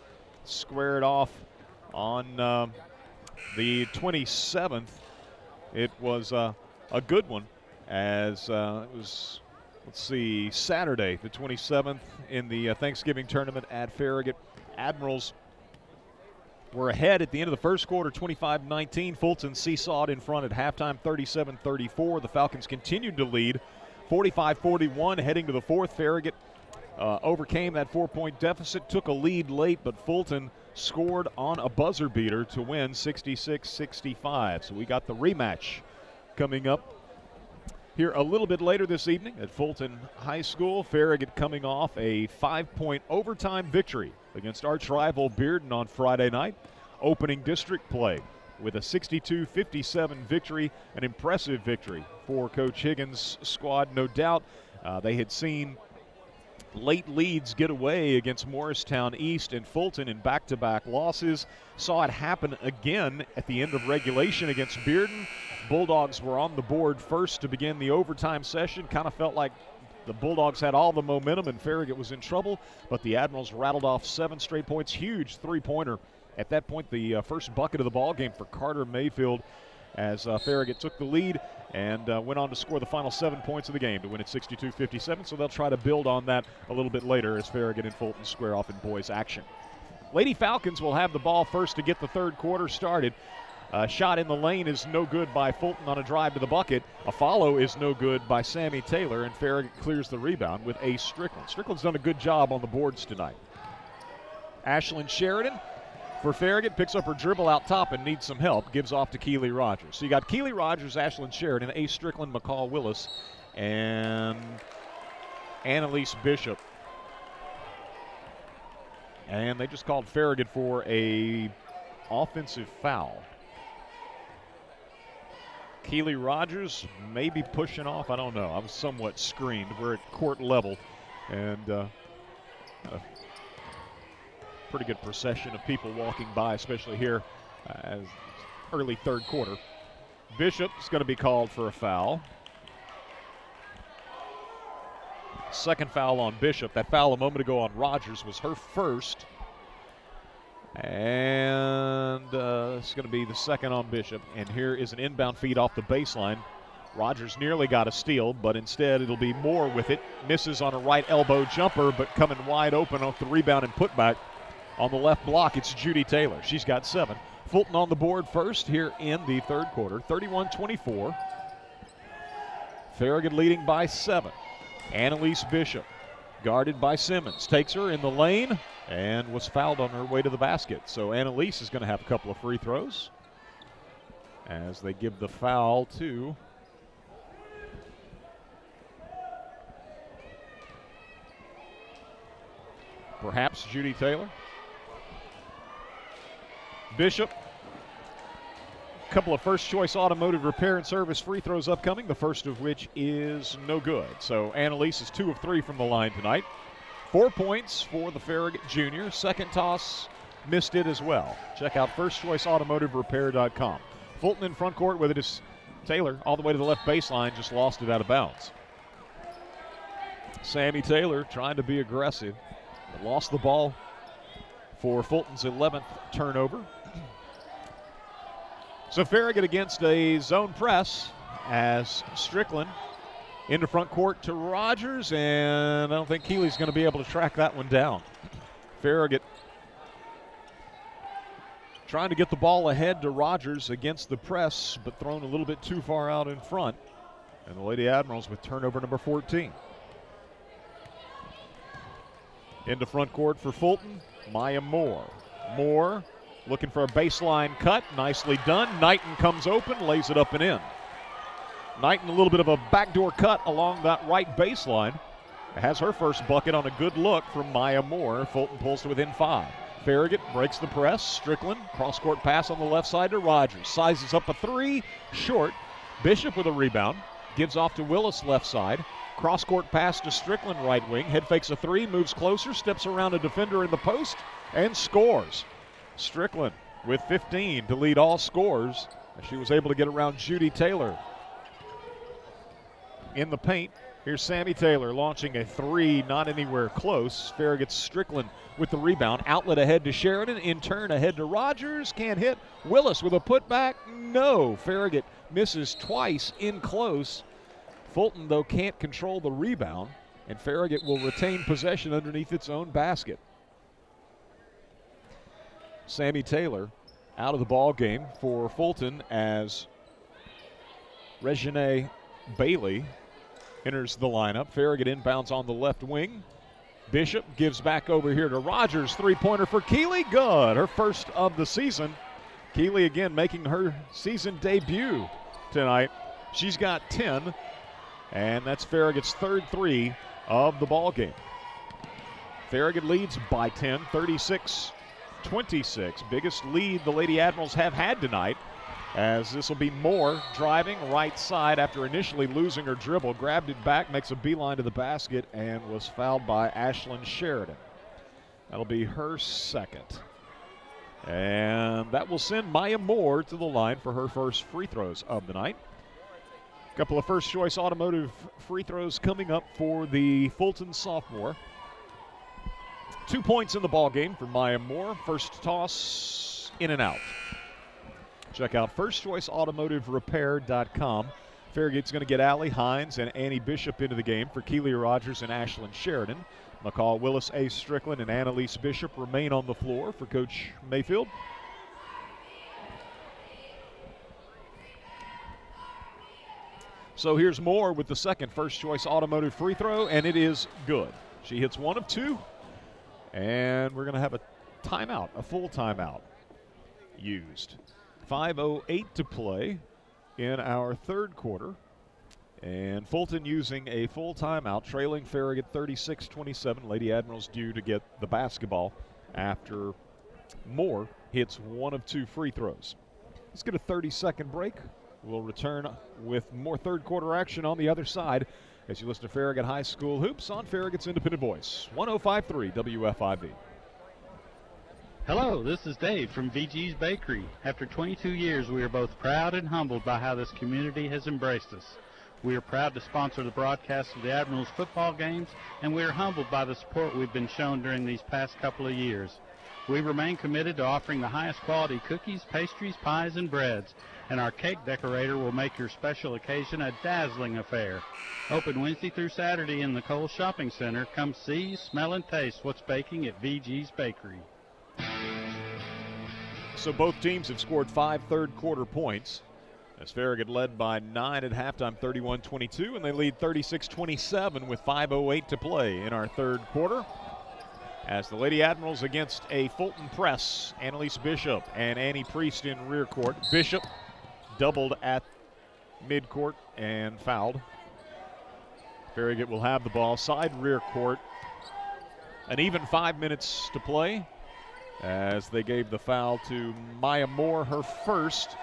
S1: squared off on the 27th, it was a good one, as it was, let's see, Saturday, the 27th, in the Thanksgiving tournament at Farragut. Admirals were ahead at the end of the first quarter, 25-19. Fulton seesawed in front at halftime, 37-34. The Falcons continued to lead, 45-41, heading to the fourth. Farragut overcame that 4-point deficit, took a lead late, but Fulton scored on a buzzer beater to win 66-65. So we got the rematch coming up here a little bit later this evening at Fulton High School. Farragut coming off a 5-point overtime victory against arch rival Bearden on Friday night, opening district play with a 62-57 victory, an impressive victory for Coach Higgins' squad. No doubt they had seen late leads get away against Morristown East and Fulton in back-to-back losses. Saw it happen again at the end of regulation against Bearden. Bulldogs were on the board first to begin the overtime session. Kind of felt like the Bulldogs had all the momentum and Farragut was in trouble, but the Admirals rattled off 7 straight points. Huge three-pointer at that point, the first bucket of the ball game for Carter Mayfield, as Farragut took the lead and went on to score the final 7 points of the game to win it 62-57. So they'll try to build on that a little bit later as Farragut and Fulton square off in boys action. Lady Falcons will have the ball first to get the third quarter started. A shot in the lane is no good by Fulton on a drive to the bucket. A follow is no good by Sammy Taylor, and Farragut clears the rebound with Ace Strickland. Strickland's done a good job on the boards tonight. Ashlyn Sheridan for Farragut picks up her dribble out top and needs some help. Gives off to Keely Rogers. So you got Keely Rogers, Ashlyn Sheridan, Ace Strickland, McCall Willis, and Annalise Bishop. And they just called Farragut for a offensive foul. Keely Rogers may be pushing off. I don't know. I was somewhat screened. We're at court level, and a pretty good procession of people walking by, especially here as early third quarter. Bishop is going to be called for a foul. Second foul on Bishop. That foul a moment ago on Rogers was her first. And it's going to be the second on Bishop. And here is an inbound feed off the baseline. Rogers nearly got a steal, but instead it'll be Moore with it. Misses on a right elbow jumper, but coming wide open off the rebound and putback on the left block. It's Judy Taylor. She's got 7. Fulton on the board first here in the third quarter, 31-24. Farragut leading by 7. Annalise Bishop, guarded by Simmons, takes her in the lane and was fouled on her way to the basket. So Annalise is going to have a couple of free throws as they give the foul to perhaps Judy Taylor. Bishop, a couple of first-choice automotive repair and service free throws upcoming, the first of which is no good. So Annalise is 2 of 3 from the line tonight. 4 points for the Farragut junior. Second toss, missed it as well. Check out firstchoiceautomotiverepair.com. Fulton in front court with it is Taylor all the way to the left baseline, just lost it out of bounds. Sammy Taylor trying to be aggressive, but lost the ball for Fulton's 11th turnover. So Farragut against a zone press as Strickland into front court to Rogers, and I don't think Keeley's going to be able to track that one down. Farragut trying to get the ball ahead to Rogers against the press, but thrown a little bit too far out in front. And the Lady Admirals with turnover number 14. Into front court for Fulton, Maya Moore. Moore looking for a baseline cut, nicely done. Knighton comes open, lays it up and in. Knighton a little bit of a backdoor cut along that right baseline. Has her first bucket on a good look from Maya Moore. Fulton pulls to within 5. Farragut breaks the press. Strickland, cross-court pass on the left side to Rogers. Sizes up a 3, short. Bishop with a rebound. Gives off to Willis left side. Cross-court pass to Strickland right wing. Head fakes a 3, moves closer, steps around a defender in the post, and scores. Strickland with 15 to lead all scores. She was able to get around Judy Taylor. In the paint, here's Sammy Taylor launching a 3, not anywhere close. Farragut Strickland with the rebound. Outlet ahead to Sheridan. In turn ahead to Rogers. Can't hit. Willis with a putback. No. Farragut misses twice in close. Fulton, though, can't control the rebound, and Farragut will retain possession underneath its own basket. Sammy Taylor out of the ball game for Fulton as Regine Bailey enters the lineup. Farragut inbounds on the left wing. Bishop gives back over here to Rogers. Three-pointer for Keeley. Good. Her first of the season. Keeley again making her season debut tonight. She's got 10, and that's Farragut's third 3 of the ball game. Farragut leads by 10, 36-26. Biggest lead the Lady Admirals have had tonight, as this will be Moore driving right side after initially losing her dribble. Grabbed it back, makes a beeline to the basket, and was fouled by Ashlyn Sheridan. That'll be her second. And that will send Maya Moore to the line for her first free throws of the night. A couple of first choice automotive free throws coming up for the Fulton sophomore. 2 points in the ball game for Maya Moore. First toss in and out. Check out firstchoiceautomotiverepair.com. Farragut's going to get Allie Hines and Annie Bishop into the game for Keeley Rogers and Ashlyn Sheridan. McCall Willis, A. Strickland, and Annalise Bishop remain on the floor for Coach Mayfield. So here's Moore with the second first choice automotive free throw, and it is good. She hits 1 of 2, and we're going to have a timeout, a full timeout used. 5:08 to play in our third quarter. And Fulton using a full timeout, trailing Farragut 36-27. Lady Admirals due to get the basketball after Moore hits 1 of 2 free throws. Let's get a 30-second break. We'll return with more third quarter action on the other side as you listen to Farragut High School Hoops on Farragut's Independent Voice, 105.3 WFIV.
S6: Hello, this is Dave from VG's Bakery. After 22 years, we are both proud and humbled by how this community has embraced us. We are proud to sponsor the broadcast of the Admirals football games, and we are humbled by the support we've been shown during these past couple of years. We remain committed to offering the highest quality cookies, pastries, pies, and breads, and our cake decorator will make your special occasion a dazzling affair. Open Wednesday through Saturday in the Cole Shopping Center. Come see, smell, and taste what's baking at VG's Bakery.
S1: So both teams have scored 5 third quarter points, as Farragut led by 9 at halftime, 31-22, and they lead 36-27 with 5:08 to play in our third quarter. As the Lady Admirals against a Fulton press, Annalise Bishop and Annie Priest in rear court. Bishop doubled at midcourt and fouled. Farragut will have the ball side rear court. An even 5 minutes to play, as they gave the foul to Maya Moore, her first,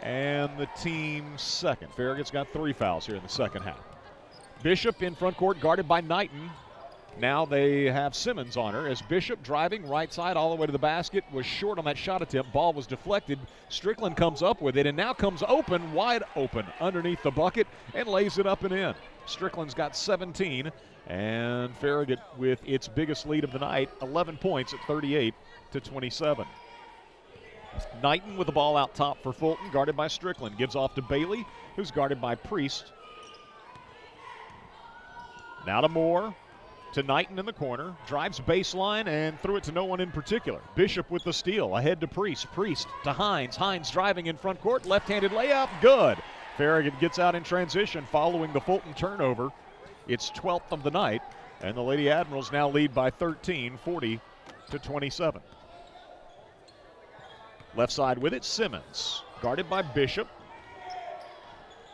S1: and the team's second. Farragut's got 3 fouls here in the second half. Bishop in front court, guarded by Knighton. Now they have Simmons on her as Bishop driving right side all the way to the basket, was short on that shot attempt. Ball was deflected. Strickland comes up with it and now comes open, wide open underneath the bucket and lays it up and in. Strickland's got 17, and Farragut with its biggest lead of the night, 11 points at 38 to 27. Knighton with the ball out top for Fulton, guarded by Strickland. Gives off to Bailey, who's guarded by Priest. Now to Moore, to Knighton in the corner. Drives baseline and threw it to no one in particular. Bishop with the steal, ahead to Priest. Priest to Hines. Hines driving in front court, left-handed layup, good. Farragut gets out in transition following the Fulton turnover. It's 12th of the night, and the Lady Admirals now lead by 13, 40 to 27. Left side with it, Simmons, guarded by Bishop.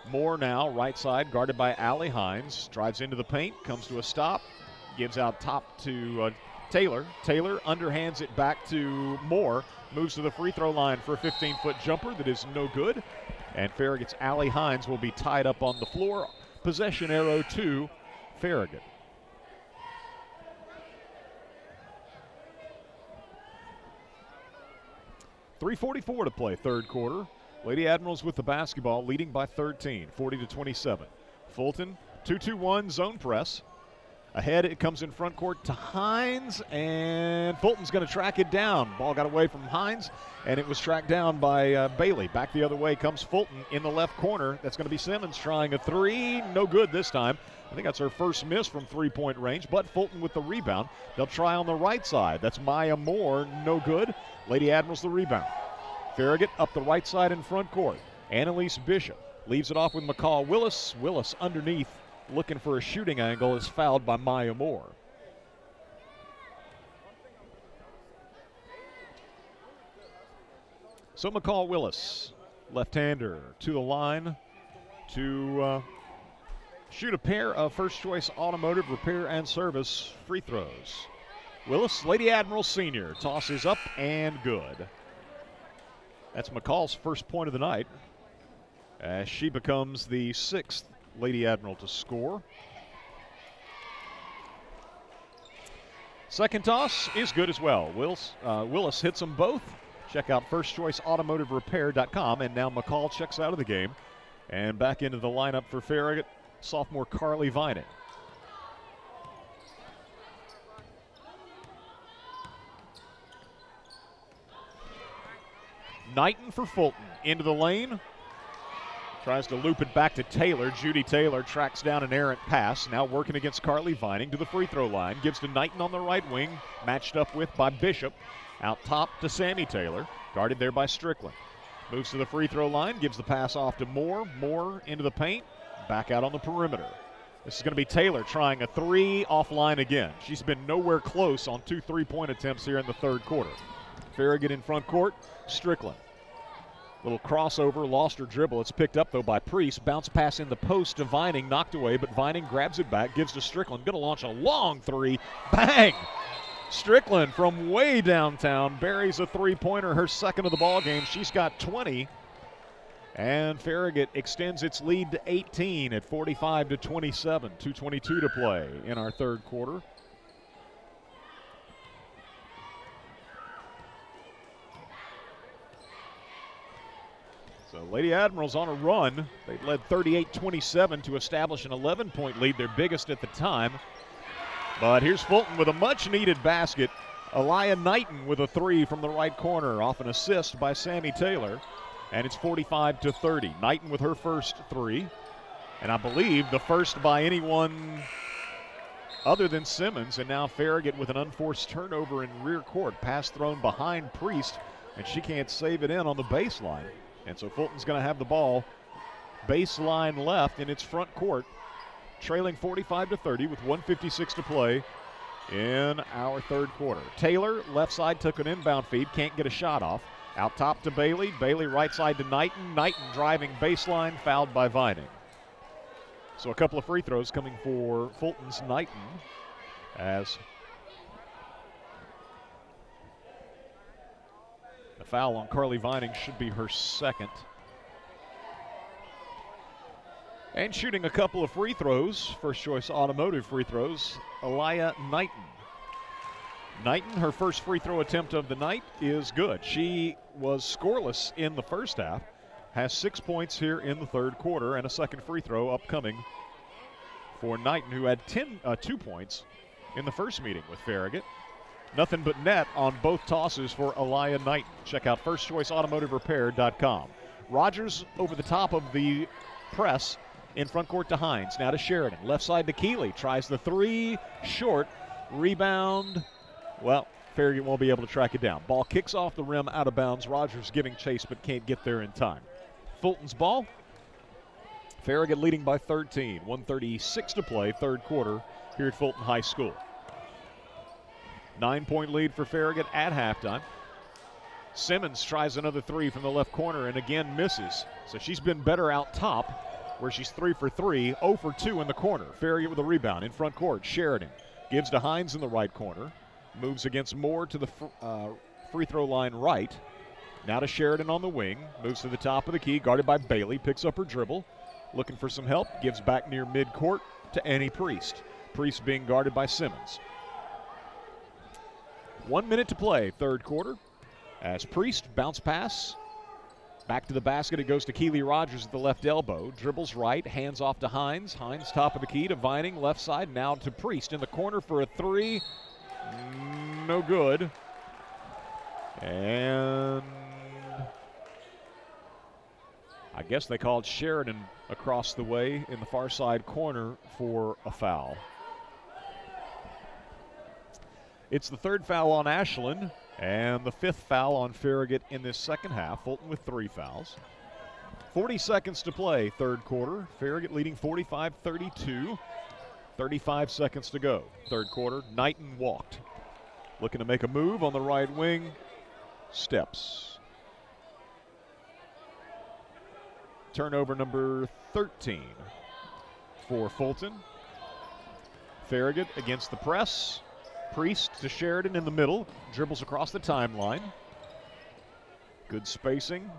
S1: Moore now, right side, guarded by Allie Hines. Drives into the paint, comes to a stop, gives out top to Taylor. Taylor underhands it back to Moore, moves to the free throw line for a 15-foot jumper that is no good. And Farragut's Allie Hines will be tied up on the floor. Possession arrow to Farragut. .344 to play, third quarter. Lady Admirals with the basketball, leading by 13, 40 to 27. Fulton, 2-2-1 zone press. Ahead, it comes in front court to Hines, and Fulton's going to track it down. Ball got away from Hines, and it was tracked down by Bailey. Back the other way comes Fulton in the left corner. That's going to be Simmons trying a three. No good this time. I think that's her first miss from three-point range, but Fulton with the rebound. They'll try on the right side. That's Maya Moore. No good. Lady Admirals the rebound. Farragut up the right side in front court. Annalise Bishop leaves it off with McCall Willis. Willis underneath, looking for a shooting angle, is fouled by Maya Moore. So McCall Willis, left-hander, to the line to shoot a pair of first-choice automotive repair and service free throws. Willis, Lady Admiral senior, tosses up and good. That's McCall's first point of the night, as she becomes the sixth Lady Admiral to score. Second toss is good as well. Willis hits them both. Check out firstchoiceautomotiverepair.com. And now McCall checks out of the game. And back into the lineup for Farragut, sophomore Carly Vining. Knighton for Fulton. Into the lane. Tries to loop it back to Taylor. Judy Taylor tracks down an errant pass. Now working against Carly Vining to the free throw line. Gives to Knighton on the right wing. Matched up with by Bishop. Out top to Sammy Taylor. Guarded there by Strickland. Moves to the free throw line. Gives the pass off to Moore. Moore into the paint. Back out on the perimeter. This is going to be Taylor trying a three, offline again. She's been nowhere close on 2 3-point attempts here in the third quarter. Farragut in front court. Strickland. Little crossover, lost her dribble. It's picked up, though, by Priest. Bounce pass in the post to Vining, knocked away, but Vining grabs it back, gives to Strickland. Going to launch a long three. Bang! Strickland from way downtown buries a three-pointer, her second of the ball game. She's got 20. And Farragut extends its lead to 18 at 45 to 27. 2:22 to play in our third quarter. So Lady Admirals on a run. They led 38-27 to establish an 11-point lead, their biggest at the time. But here's Fulton with a much-needed basket. Elia Knighton with a three from the right corner off an assist by Sammy Taylor. And it's 45 to 30. Knighton with her first three. And I believe the first by anyone other than Simmons. And now Farragut with an unforced turnover in rear court. Pass thrown behind Priest, and she can't save it in on the baseline. And so Fulton's going to have the ball baseline left in its front court, trailing 45 to 30 with 1:56 to play in our third quarter. Taylor, left side, took an inbound feed, can't get a shot off. Out top to Bailey. Bailey right side to Knighton. Knighton driving baseline, fouled by Vining. So a couple of free throws coming for Fulton's Knighton, as the foul on Carly Vining should be her second. And shooting a couple of free throws, first choice automotive free throws, Elia Knighton. Knighton, her first free throw attempt of the night is good. She was scoreless in the first half, has 6 points here in the third quarter, and a second free throw upcoming for Knighton, who had 2 points in the first meeting with Farragut. Nothing but net on both tosses for Elia Knight. Check out firstchoiceautomotiverepair.com. Rogers over the top of the press in front court to Hines. Now to Sheridan. Left side to Keeley. Tries the three. Short. Rebound. Well, Farragut won't be able to track it down. Ball kicks off the rim out of bounds. Rogers giving chase but can't get there in time. Fulton's ball. Farragut leading by 13. 1:36 to play, third quarter here at Fulton High School. 9-point lead for Farragut at halftime. Simmons tries another three from the left corner and again misses. So she's been better out top where she's 3 for 3, 0 for 2 in the corner. Farragut with a rebound in front court. Sheridan gives to Hines in the right corner. Moves against Moore to the free throw line right. Now to Sheridan on the wing. Moves to the top of the key, guarded by Bailey. Picks up her dribble. Looking for some help. Gives back near midcourt to Annie Priest. Priest being guarded by Simmons. 1 minute to play, third quarter. As Priest bounce pass. Back to the basket. It goes to Keeley Rogers at the left elbow. Dribbles right. Hands off to Hines. Hines top of the key to Vining. Left side. Now to Priest in the corner for a three. No good. And I guess they called Sheridan across the way in the far side corner for a foul. It's the third foul on Ashland and the fifth foul on Farragut in this second half. Fulton with 3 fouls. 40 seconds to play, third quarter. Farragut leading 45-32. 35 seconds to go, third quarter. Knighton walked. Looking to make a move on the right wing. Steps. Turnover number 13 for Fulton. Farragut against the press. Priest to Sheridan in the middle. Dribbles across the timeline. Good spacing.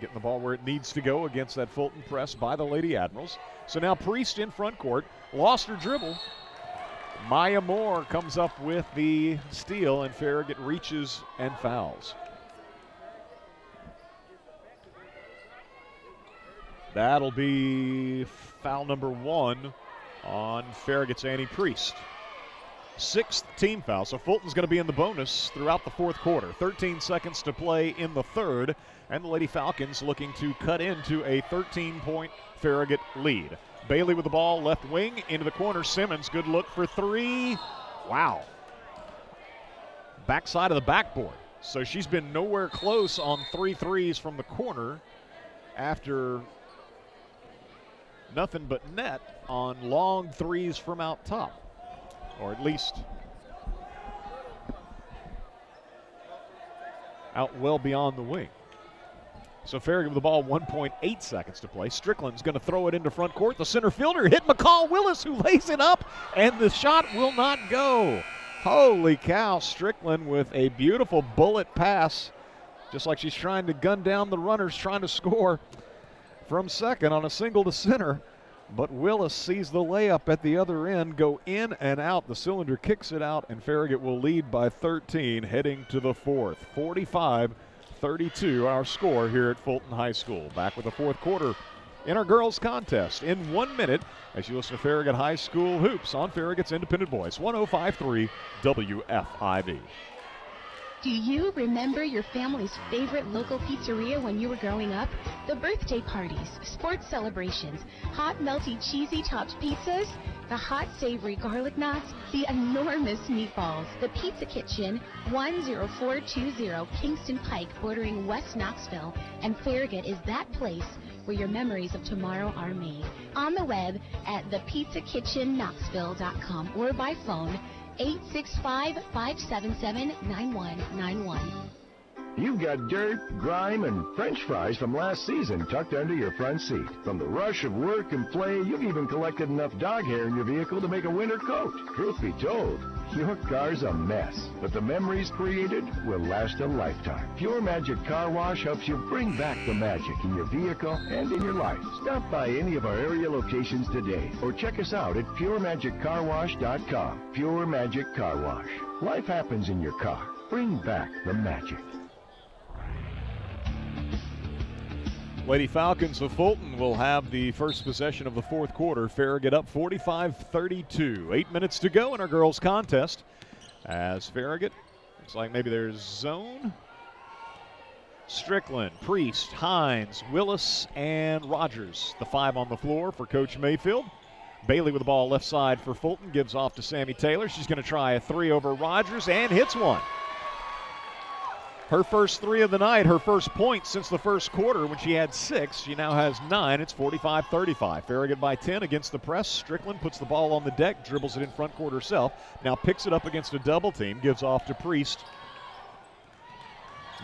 S1: Getting the ball where it needs to go against that Fulton press by the Lady Admirals. So now Priest in front court. Lost her dribble. Maya Moore comes up with the steal, and Farragut reaches and fouls. That'll be foul number 1 on Farragut's Annie Priest. 6th team foul, so Fulton's going to be in the bonus throughout the fourth quarter. 13 seconds to play in the third, and the Lady Falcons looking to cut into a 13-point Farragut lead. Bailey with the ball, left wing, into the corner. Simmons, good look for 3. Wow. Backside of the backboard. So she's been nowhere close on 3 threes from the corner after nothing but net on long threes from out top. Or at least out well beyond the wing. So Farragut with the ball, 1.8 seconds to play. Strickland's going to throw it into front court. The center fielder hit McCall Willis, who lays it up, and the shot will not go. Holy cow, Strickland with a beautiful bullet pass, just like she's trying to gun down the runners, trying to score from second on a single to center. But Willis sees the layup at the other end go in and out. The cylinder kicks it out, and Farragut will lead by 13 heading to the fourth. 45-32, our score here at Fulton High School. Back with the fourth quarter in our girls contest in 1 minute as you listen to Farragut High School Hoops on Farragut's Independent Voice, 105.3 WFIV.
S11: Do you remember your family's favorite local pizzeria when you were growing up? The birthday parties, sports celebrations, hot, melty, cheesy topped pizzas, the hot, savory garlic knots, the enormous meatballs. The Pizza Kitchen, 10420 Kingston Pike, bordering West Knoxville, and Farragut is that place where your memories of tomorrow are made. On the web at thepizzakitchenknoxville.com or by phone 865-577-9191.
S7: You've got dirt, grime, and French fries from last season tucked under your front seat. From the rush of work and play, you've even collected enough dog hair in your vehicle to make a winter coat. Truth be told, your car's a mess, but the memories created will last a lifetime. Pure Magic Car Wash helps you bring back the magic in your vehicle and in your life. Stop by any of our area locations today or check us out at PureMagicCarWash.com. Pure Magic Car Wash. Life happens in your car. Bring back the magic.
S1: Lady Falcons of Fulton will have the first possession of the fourth quarter. Farragut up 45-32. 8 minutes to go in our girls' contest. As Farragut, looks like maybe there's zone. Strickland, Priest, Hines, Willis, and Rogers. The 5 on the floor for Coach Mayfield. Bailey with the ball left side for Fulton. Gives off to Sammy Taylor. She's going to try a 3 over Rogers and hits one. Her first 3 of the night, her first point since the first quarter when she had 6. She now has 9. It's 45-35. Farragut by 10 against the press. Strickland puts the ball on the deck, dribbles it in front court herself. Now picks it up against a double team. Gives off to Priest.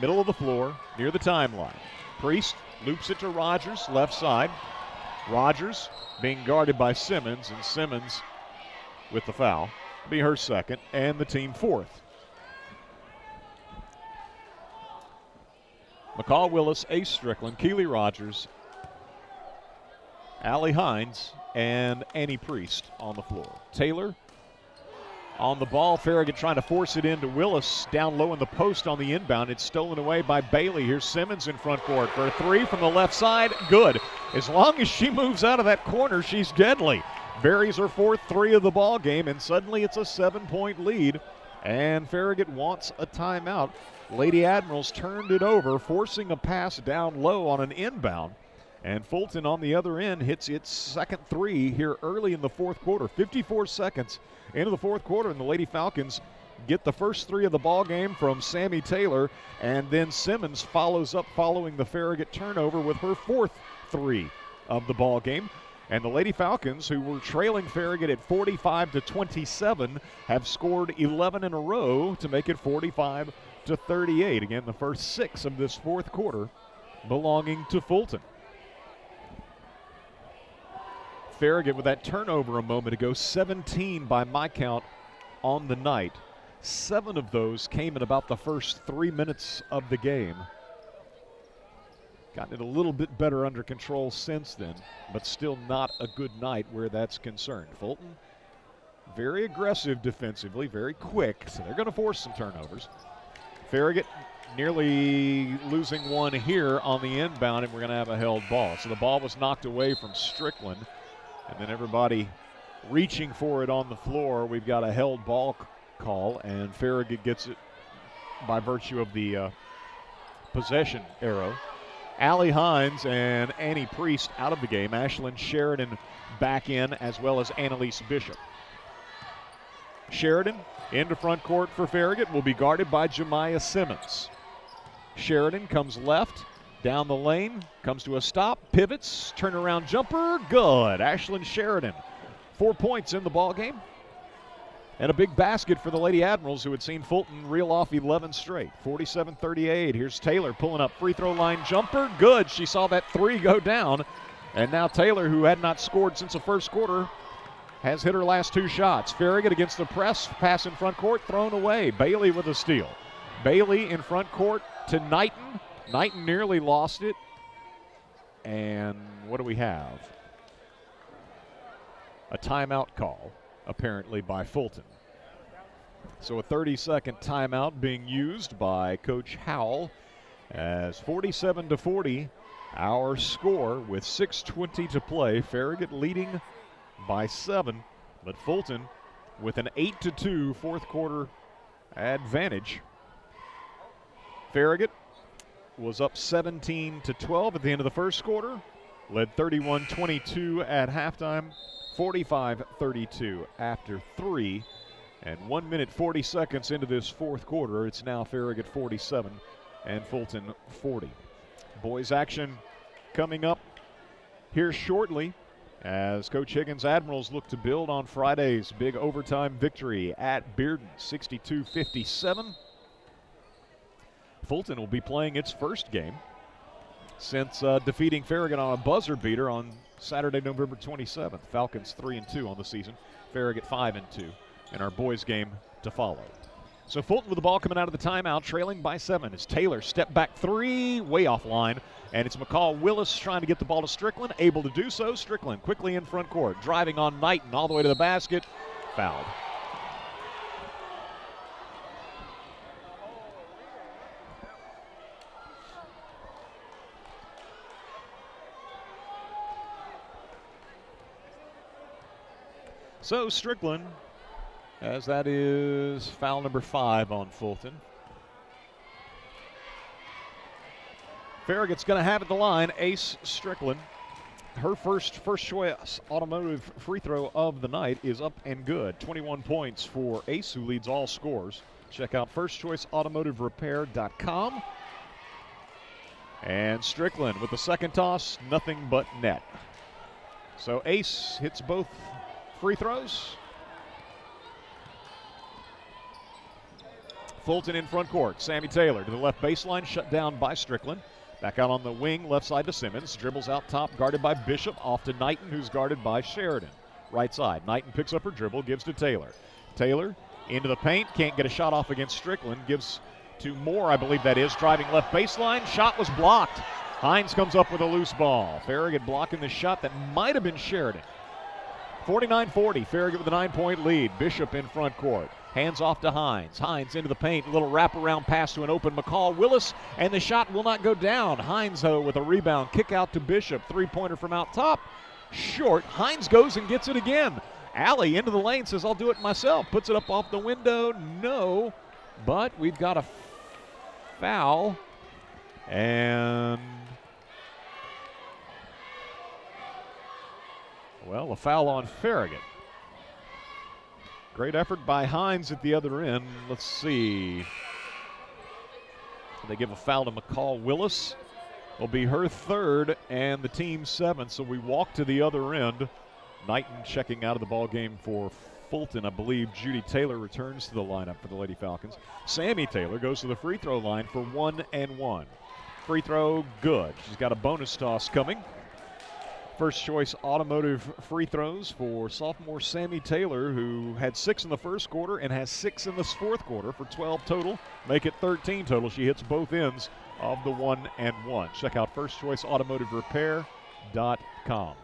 S1: Middle of the floor, near the timeline. Priest loops it to Rogers, left side. Rogers being guarded by Simmons, and Simmons with the foul. Be her second, and the team 4th. McCall Willis, Ace Strickland, Keely Rogers, Allie Hines, and Annie Priest on the floor. Taylor on the ball. Farragut trying to force it into Willis. Down low in the post on the inbound. It's stolen away by Bailey. Here's Simmons in front court for a 3 from the left side. Good. As long as she moves out of that corner, she's deadly. Buries her 4th 3 of the ball game, and suddenly it's a 7-point lead. And Farragut wants a timeout. Lady Admirals turned it over, forcing a pass down low on an inbound. And Fulton on the other end hits its second 3 here early in the 4th quarter. 54 seconds into the 4th quarter, and the Lady Falcons get the first 3 of the ball game from Sammy Taylor, and then Simmons follows up following the Farragut turnover with her 4th 3 of the ball game. And the Lady Falcons, who were trailing Farragut at 45-27, have scored 11 in a row to make it 45-38. Again, the first 6 of this 4th quarter belonging to Fulton. Farragut with that turnover a moment ago, 17 by my count on the night. 7 of those came in about the first 3 minutes of the game. Gotten it a little bit better under control since then, but still not a good night where that's concerned. Fulton, very aggressive defensively, very quick, so they're going to force some turnovers. Farragut nearly losing one here on the inbound, and we're going to have a held ball. So the ball was knocked away from Strickland, and then everybody reaching for it on the floor. We've got a held ball call, and Farragut gets it by virtue of the possession arrow. Allie Hines and Annie Priest out of the game. Ashlyn Sheridan back in, as well as Annalise Bishop. Sheridan into front court for Farragut, will be guarded by Jemiah Simmons. Sheridan comes left, down the lane, comes to a stop, pivots, turnaround jumper, good. Ashlyn Sheridan, 4 points in the ball game. And a big basket for the Lady Admirals, who had seen Fulton reel off 11 straight. 47-38. Here's Taylor pulling up free throw line jumper. Good. She saw that 3 go down. And now Taylor, who had not scored since the first quarter, has hit her last 2 shots. Farragut against the press. Pass in front court, thrown away. Bailey with a steal. Bailey in front court to Knighton. Knighton nearly lost it. And what do we have? A timeout call, apparently by Fulton. So a 30-second timeout being used by Coach Howell, as 47-40 our score with 6:20 to play. Farragut leading by 7, but Fulton with an 8-2 4th quarter advantage. Farragut was up 17-12 at the end of the first quarter, led 31-22 at halftime. 45-32 after 3, and 1 minute 40 seconds into this 4th quarter. It's now Farragut 47 and Fulton 40. Boys action coming up here shortly as Coach Higgins' Admirals look to build on Friday's big overtime victory at Bearden, 62-57. Fulton will be playing its first game since defeating Farragut on a buzzer beater on Saturday, November 27th. Falcons 3-2 on the season. Farragut 5-2 in our boys game to follow. So Fulton with the ball coming out of the timeout, trailing by 7. As Taylor step back 3, way offline, and it's McCall Willis trying to get the ball to Strickland, able to do so. Strickland quickly in front court, driving on Knighton all the way to the basket, fouled. So Strickland as that is foul number 5 on Fulton. Farragut's going to have at the line Ace Strickland. Her first choice automotive free throw of the night is up and good. 21 points for Ace, who leads all scores. Check out firstchoiceautomotiverepair.com. And Strickland with the second toss, nothing but net. So Ace hits both free throws. Fulton in front court. Sammy Taylor to the left baseline, shut down by Strickland. Back out on the wing, left side to Simmons. Dribbles out top, guarded by Bishop. Off to Knighton, who's guarded by Sheridan. Right side. Knighton picks up her dribble, gives to Taylor. Taylor into the paint, can't get a shot off against Strickland. Gives to Moore, I believe that is, driving left baseline. Shot was blocked. Hines comes up with a loose ball. Farragut blocking the shot that might have been Sheridan. 49-40, Farragut with a 9-point lead. Bishop in front court. Hands off to Hines. Hines into the paint. A little wraparound pass to an open McCall Willis, and the shot will not go down. Hines, though, with a rebound. Kick out to Bishop. Three-pointer from out top. Short. Hines goes and gets it again. Alley into the lane, says, I'll do it myself. Puts it up off the window. No, but we've got a foul. And, well, a foul on Farragut. Great effort by Hines at the other end. Let's see. They give a foul to McCall Willis. It'll be her third and the team's 7th, so we walk to the other end. Knighton checking out of the ball game for Fulton. I believe Judy Taylor returns to the lineup for the Lady Falcons. Sammy Taylor goes to the free throw line for 1 and 1. Free throw good. She's got a bonus toss coming. First choice automotive free throws for sophomore Sammy Taylor, who had 6 in the first quarter and has 6 in this fourth quarter for 12 total. Make it 13 total. She hits both ends of the 1 and 1. Check out firstchoiceautomotiverepair.com.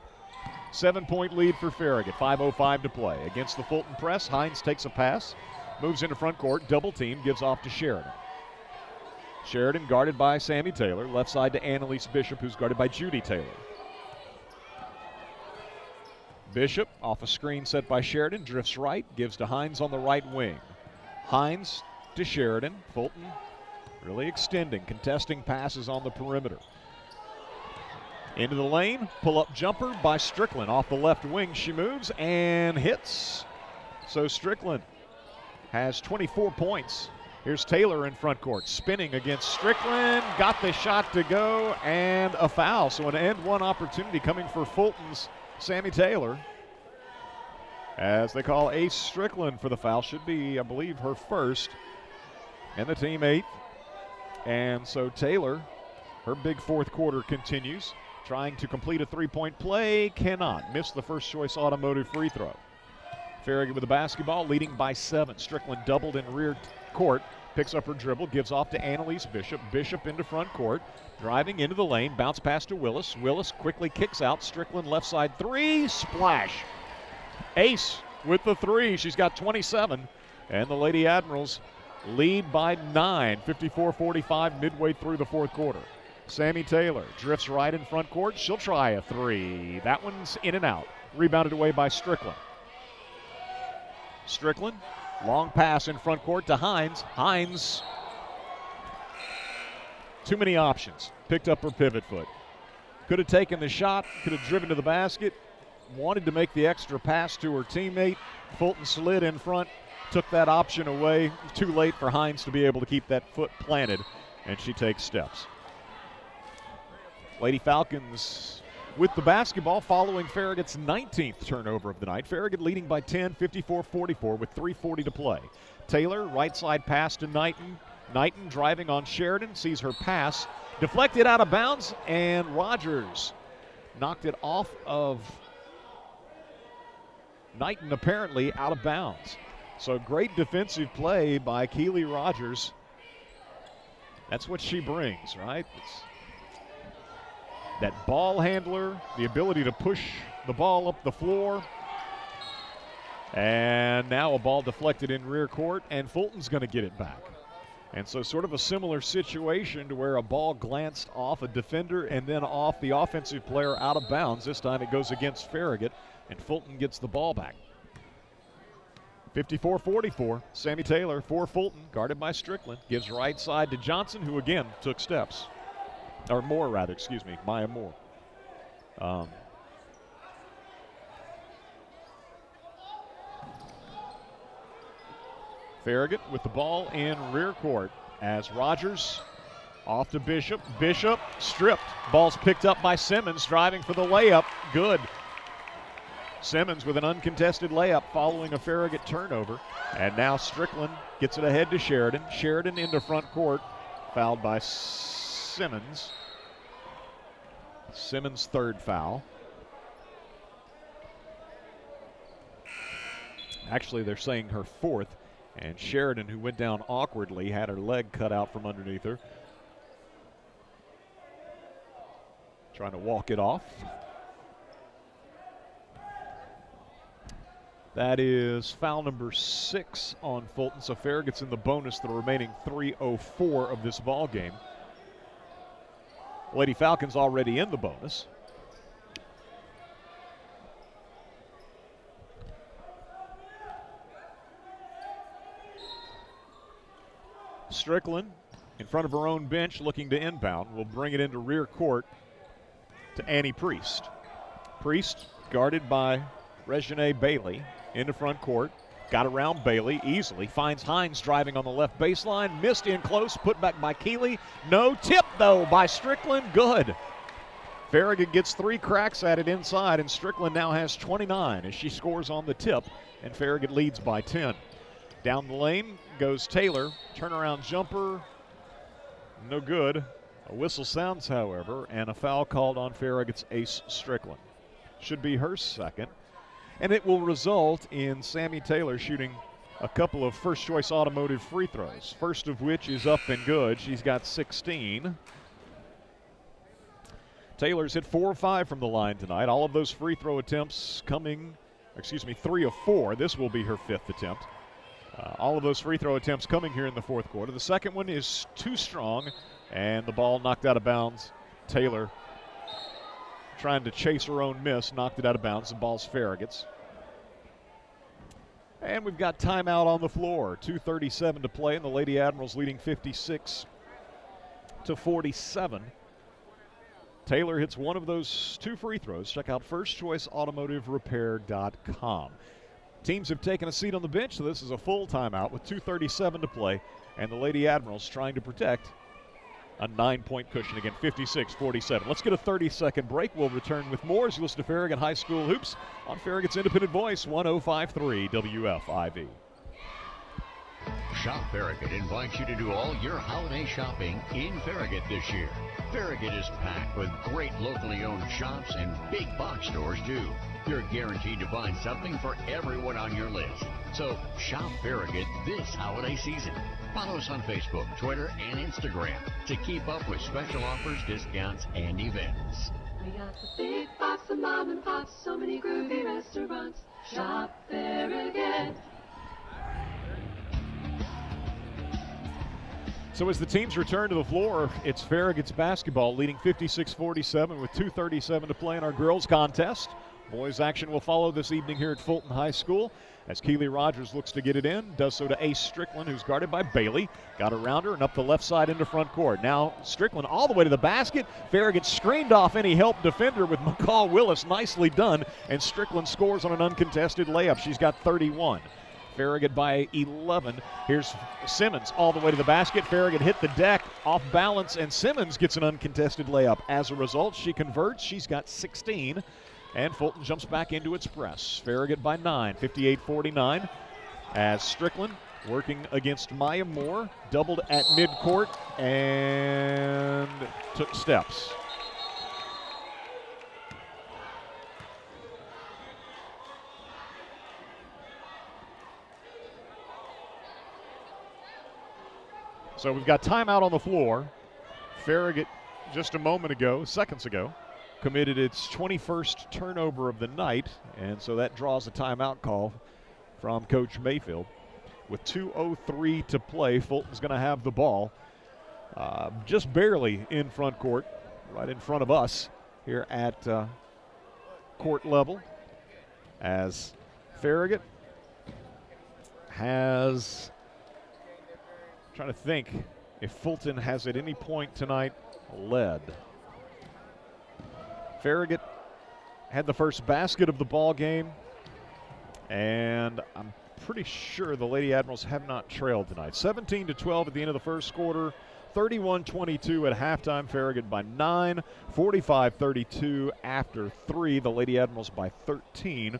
S1: 7-point lead for Farragut. 5:05 to play. Against the Fulton press, Hines takes a pass, moves into front court, double team, gives off to Sheridan. Sheridan guarded by Sammy Taylor. Left side to Annalise Bishop, who's guarded by Judy Taylor. Bishop, off a screen set by Sheridan, drifts right, gives to Hines on the right wing. Hines to Sheridan. Fulton really extending, contesting passes on the perimeter. Into the lane, pull-up jumper by Strickland. Off the left wing, she moves and hits. So Strickland has 24 points. Here's Taylor in front court, spinning against Strickland. Got the shot to go, and a foul. So an end-one opportunity coming for Fulton's Sammy Taylor, as they call Ace Strickland for the foul. Should be, I believe, her first, and the team 8th. And so Taylor, her big fourth quarter continues, trying to complete a three-point play, cannot. Missed the first choice automotive free throw. Farragut with the basketball, leading by 7. Strickland doubled in rear court, picks up her dribble, gives off to Annalise Bishop. Bishop into front court, driving into the lane, bounce pass to Willis. Willis quickly kicks out. Strickland left side 3, splash. Ace with the 3. She's got 27, and the Lady Admirals lead by 9, 54-45 midway through the fourth quarter. Sammy Taylor drifts right in front court. She'll try a 3. That one's in and out. Rebounded away by Strickland. Strickland, long pass in front court to Hines. Hines, too many options. Picked up her pivot foot. Could have taken the shot, could have driven to the basket. Wanted to make the extra pass to her teammate. Fulton slid in front, took that option away. Too late for Hines to be able to keep that foot planted, and she takes steps. Lady Falcons with the basketball following Farragut's 19th turnover of the night. Farragut leading by 10, 54-44 with 3:40 to play. Taylor, right side pass to Knighton. Knighton driving on Sheridan, sees her pass deflected out of bounds, and Rogers knocked it off of Knighton, apparently out of bounds. So great defensive play by Keely Rogers. That's what she brings, right? It's that ball handler, the ability to push the ball up the floor. And now a ball deflected in rear court, and Fulton's going to get it back. And so sort of a similar situation to where a ball glanced off a defender and then off the offensive player out of bounds. This time it goes against Farragut, and Fulton gets the ball back. 54-44. Sammy Taylor for Fulton, guarded by Strickland. Gives right side to Johnson, who again took steps. Or Moore, rather, excuse me, Maya Moore. Farragut with the ball in rear court as Rogers off to Bishop. Bishop stripped. Ball's picked up by Simmons, driving for the layup. Good. Simmons with an uncontested layup following a Farragut turnover. And now Strickland gets it ahead to Sheridan. Sheridan into front court, fouled by Simmons. Simmons' third foul. Actually, they're saying her fourth. And Sheridan, who went down awkwardly, had her leg cut out from underneath her. Trying to walk it off. That is foul number 6 on Fulton. So Farragut's in the bonus the remaining 3:04 of this ball game. Lady Falcons already in the bonus. Strickland in front of her own bench looking to inbound. Will bring it into rear court to Annie Priest. Priest guarded by Reginae Bailey into front court. Got around Bailey easily. Finds Hines driving on the left baseline. Missed in close. Put back by Keeley. No tip, though, by Strickland. Good. Farragut gets 3 cracks at it inside, and Strickland now has 29 as she scores on the tip, and Farragut leads by 10. Down the lane goes Taylor. Turnaround jumper. No good. A whistle sounds, however, and a foul called on Farragut's ace Strickland. Should be her second. And it will result in Sammy Taylor shooting a couple of first-choice automotive free throws. First of which is up and good. She's got 16. Taylor's hit 4 of 5 from the line tonight. All of those free throw attempts coming, 3 of 4. This will be her 5th attempt. All of those free throw attempts coming here in the fourth quarter. The second one is too strong, and the ball knocked out of bounds. Taylor trying to chase her own miss, knocked it out of bounds. The ball's Farragut's. And we've got timeout on the floor. 2:37 to play, and the Lady Admirals leading 56-47. Taylor hits one of those 2 free throws. Check out firstchoiceautomotiverepair.com. Teams have taken a seat on the bench, so this is a full timeout with 2:37 to play, and the Lady Admirals trying to protect a 9-point cushion. Again, 56-47. Let's get a 30-second break. We'll return with more as you listen to Farragut High School Hoops on Farragut's independent voice, 105.3 WFIV.
S4: Shop Farragut invites you to do all your holiday shopping in Farragut this year. Farragut is packed with great locally owned shops and big box stores, too. You're guaranteed to find something for everyone on your list. So shop Farragut this holiday season. Follow us on Facebook, Twitter, and Instagram to keep up with special offers, discounts, and events.
S5: We got the big box of mom and pops, so many groovy restaurants. Shop Farragut.
S1: So as the teams return to the floor, it's Farragut's basketball leading 56-47 with 2:37 to play in our girls contest. Boys action will follow this evening here at Fulton High School as Keeley Rogers looks to get it in. Does so to Ace Strickland, who's guarded by Bailey. Got around her and up the left side into front court. Now Strickland all the way to the basket. Farragut screened off any help defender with McCall Willis. Nicely done. And Strickland scores on an uncontested layup. She's got 31. Farragut by 11. Here's Simmons all the way to the basket. Farragut hit the deck off balance, and Simmons gets an uncontested layup. As a result, she converts. She's got 16. And Fulton jumps back into its press. Farragut by 9, 58-49. As Strickland working against Maya Moore, doubled at midcourt and took steps. So we've got timeout on the floor. Farragut just a moment ago, seconds ago, committed its 21st turnover of the night, and so that draws a timeout call from Coach Mayfield. With 2:03 to play, Fulton's going to have the ball just barely in front court, right in front of us here at court level, as Farragut has, trying to think if Fulton has at any point tonight led. Farragut had the first basket of the ball game, and I'm pretty sure the Lady Admirals have not trailed tonight. 17-12 at the end of the first quarter, 31-22 at halftime. Farragut by 9, 45-32 after 3. The Lady Admirals by 13.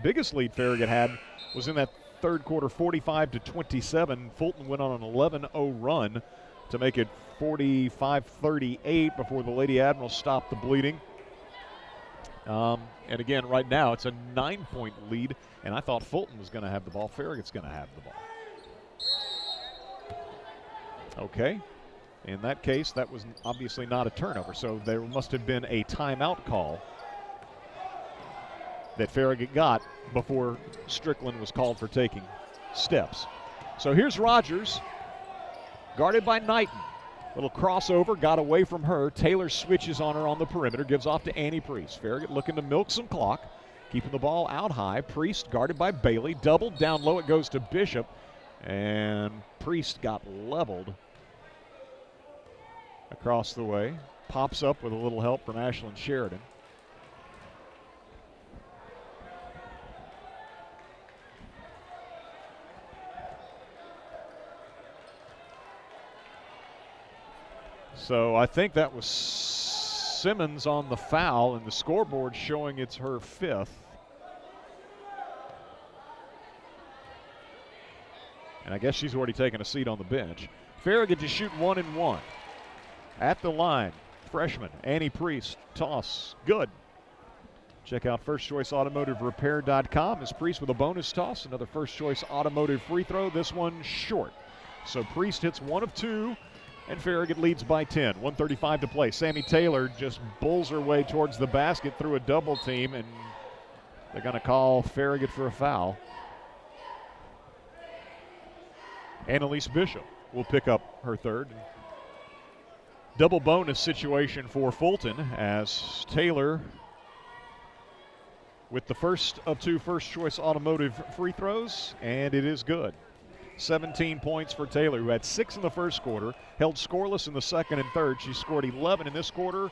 S1: Biggest lead Farragut had was in that third quarter, 45-27. Fulton went on an 11-0 run to make it 45-38 before the Lady Admirals stopped the bleeding. And again, right now it's a 9-point lead, and I thought Fulton was going to have the ball. Farragut's going to have the ball. Okay. In that case, that was obviously not a turnover, so there must have been a timeout call that Farragut got before Strickland was called for taking steps. So here's Rogers, guarded by Knighton. Little crossover, got away from her. Taylor switches on her on the perimeter, gives off to Annie Priest. Farragut looking to milk some clock, keeping the ball out high. Priest guarded by Bailey, doubled down low. It goes to Bishop, and Priest got leveled across the way. Pops up with a little help from Ashlyn Sheridan. So I think that was Simmons on the foul, and the scoreboard showing it's her 5th. And I guess she's already taken a seat on the bench. Farragut to shoot 1 and 1. At the line, freshman Annie Priest, toss, good. Check out firstchoiceautomotiverepair.com as Priest with a bonus toss, another First Choice Automotive free throw, this one short. So Priest hits 1 of 2, and Farragut leads by 10. 1:35 to play. Sammy Taylor just bulls her way towards the basket through a double team, and they're going to call Farragut for a foul. Annalise Bishop will pick up her 3rd. Double bonus situation for Fulton as Taylor with the first of 2 First Choice Automotive free throws, and it is good. 17 points for Taylor, who had 6 in the first quarter, held scoreless in the second and third. She scored 11 in this quarter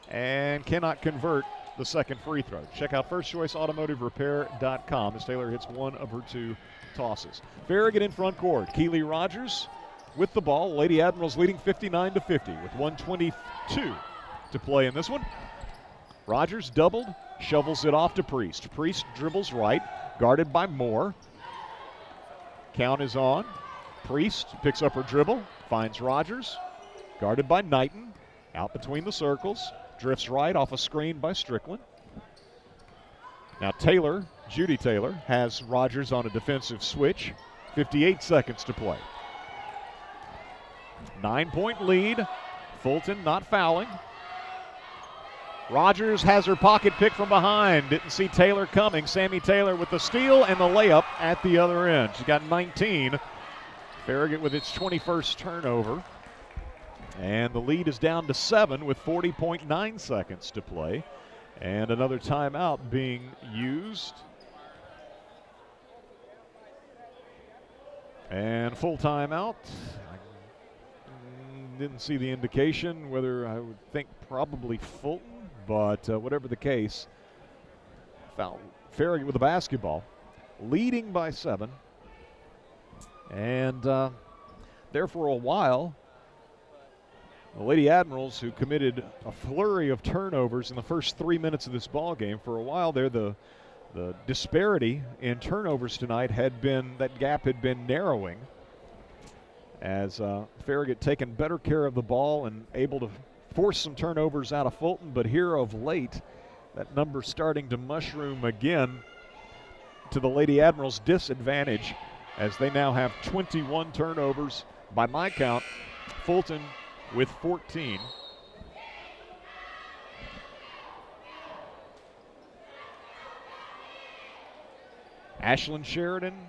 S1: and cannot convert the second free throw. Check out firstchoiceautomotiverepair.com as Taylor hits 1 of her 2 tosses. Farragut in front court. Keely Rogers with the ball. Lady Admirals leading 59-50 with 1:22 to play in this one. Rogers doubled, shovels it off to Priest. Priest dribbles right, guarded by Moore. Count is on. Priest picks up her dribble, finds Rogers, guarded by Knighton, out between the circles, drifts right off a screen by Strickland. Now Taylor, Judy Taylor, has Rogers on a defensive switch. 58 seconds to play. 9-point lead. Fulton not fouling. Rogers has her pocket pick from behind. Didn't see Taylor coming. Sammy Taylor with the steal and the layup at the other end. She got 19. Farragut with its 21st turnover. And the lead is down to 7 with 40.9 seconds to play. And another timeout being used. And full timeout. Didn't see the indication whether I would think probably Fulton. But whatever the case, foul. Farragut with the basketball, leading by 7. And there for a while, the Lady Admirals, who committed a flurry of turnovers in the first 3 minutes of this ball game, for a while there, the disparity in turnovers tonight that gap had been narrowing as Farragut taking better care of the ball and able to force some turnovers out of Fulton, but here of late, that number starting to mushroom again to the Lady Admirals' disadvantage as they now have 21 turnovers. By my count, Fulton with 14. Ashlyn Sheridan,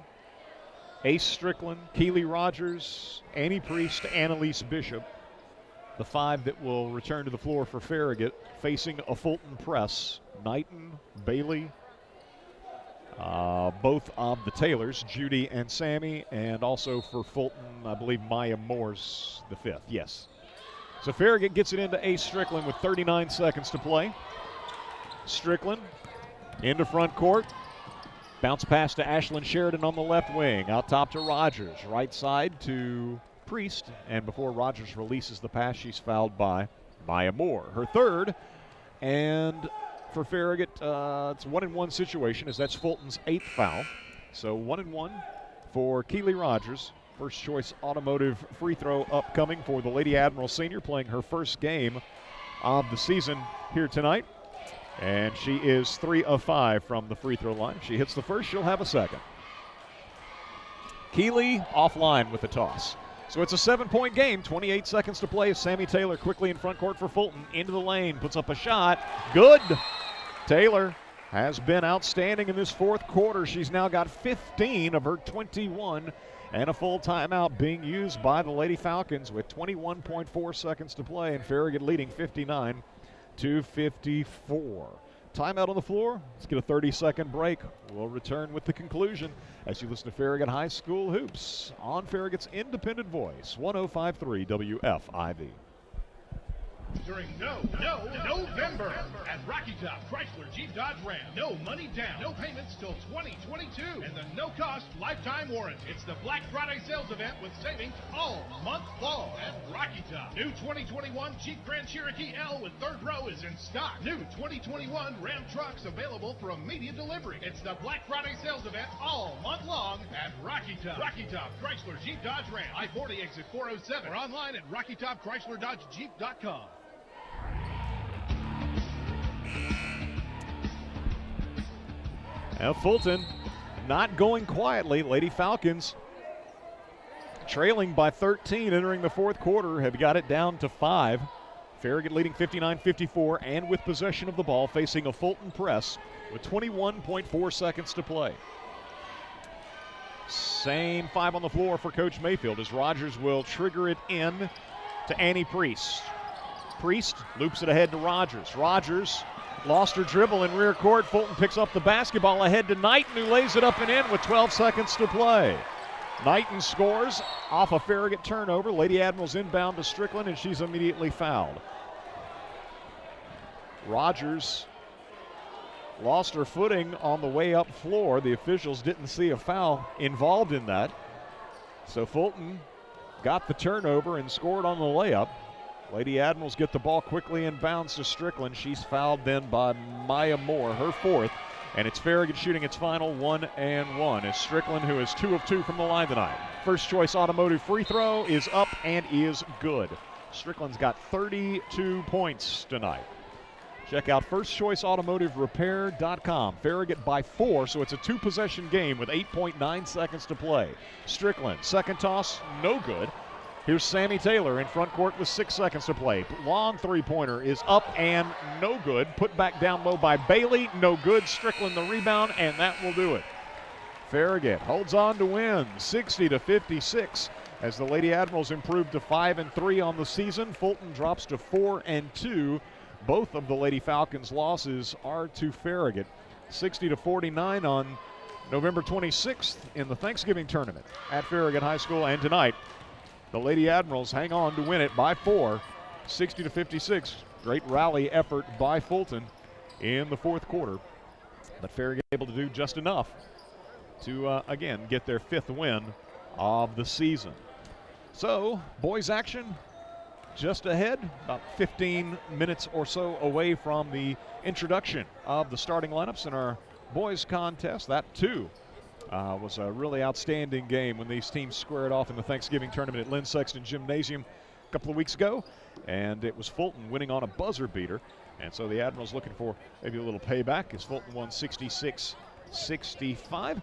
S1: Ace Strickland, Keely Rogers, Annie Priest, Annalise Bishop. The 5 that will return to the floor for Farragut, facing a Fulton press. Knighton, Bailey, both of the Taylors, Judy and Sammy, and also for Fulton, I believe Maya Moore's the 5th. Yes. So Farragut gets it into Ace Strickland with 39 seconds to play. Strickland into front court. Bounce pass to Ashlyn Sheridan on the left wing. Out top to Rogers. Right side to Priest. And before Rogers releases the pass, she's fouled by Maya Moore. Her 3rd. And for Farragut, it's a 1-and-1 situation, as that's Fulton's 8th foul. So 1-and-1 for Keely Rogers. First choice automotive free throw upcoming for the Lady Admiral senior, playing her first game of the season here tonight. And she is 3 of 5 from the free throw line. She hits the first, she'll have a second. Keely offline with the toss. So it's a 7-point game, 28 seconds to play. Sammy Taylor quickly in front court for Fulton. Into the lane, puts up a shot. Good. Taylor has been outstanding in this 4th quarter. She's now got 15 of her 21, and a full timeout being used by the Lady Falcons with 21.4 seconds to play, and Farragut leading 59-54. Timeout on the floor. Let's get a 30-second break. We'll return with the conclusion as you listen to Farragut High School Hoops on Farragut's independent voice, 105.3 WFIV.
S12: During November at Rocky Top Chrysler Jeep Dodge Ram. No money down, no payments till 2022, and the no-cost lifetime warranty. It's the Black Friday sales event with savings all month long at Rocky Top. New 2021 Jeep Grand Cherokee L with 3rd row is in stock. New 2021 Ram trucks available for immediate delivery. It's the Black Friday sales event all month long at Rocky Top. Rocky Top Chrysler Jeep Dodge Ram. I-40 exit 407 or online at RockyTopChrysler.Jeep.com.
S1: Now Fulton not going quietly. Lady Falcons trailing by 13 entering the 4th quarter have got it down to 5. Farragut leading 59-54 and with possession of the ball facing a Fulton press with 21.4 seconds to play. Same 5 on the floor for Coach Mayfield as Rogers will trigger it in to Annie Priest. Priest loops it ahead to Rogers. Rogers lost her dribble in rear court. Fulton picks up the basketball ahead to Knighton, who lays it up and in with 12 seconds to play. Knighton scores off a Farragut turnover. Lady Admiral's inbound to Strickland, and she's immediately fouled. Rogers lost her footing on the way up floor. The officials didn't see a foul involved in that. So Fulton got the turnover and scored on the layup. Lady Admirals get the ball quickly inbounds to Strickland. She's fouled then by Maya Moore, her 4th. And it's Farragut shooting its final 1-and-1. It's Strickland, who is 2 of 2 from the line tonight. First choice automotive free throw is up and is good. Strickland's got 32 points tonight. Check out firstchoiceautomotiverepair.com. Farragut by 4, so it's a 2-possession game with 8.9 seconds to play. Strickland, second toss, no good. Here's Sammy Taylor in front court with 6 seconds to play. Long 3-pointer is up and no good. Put back down low by Bailey, no good. Strickland the rebound, and that will do it. Farragut holds on to win 60-56 as the Lady Admirals improve to 5-3 on the season. Fulton drops to 4-2. Both of the Lady Falcons' losses are to Farragut. 60-49 on November 26th in the Thanksgiving tournament at Farragut High School, and tonight the Lady Admirals hang on to win it by 4, 60-56. Great rally effort by Fulton in the 4th quarter. But Farragut able to do just enough to, again, get their 5th win of the season. So, boys action just ahead, about 15 minutes or so away from the introduction of the starting lineups in our boys contest. That, too, was a really outstanding game when these teams squared off in the Thanksgiving tournament at Lynn Sexton Gymnasium a couple of weeks ago. And it was Fulton winning on a buzzer beater. And so the Admirals looking for maybe a little payback as Fulton won 66-65.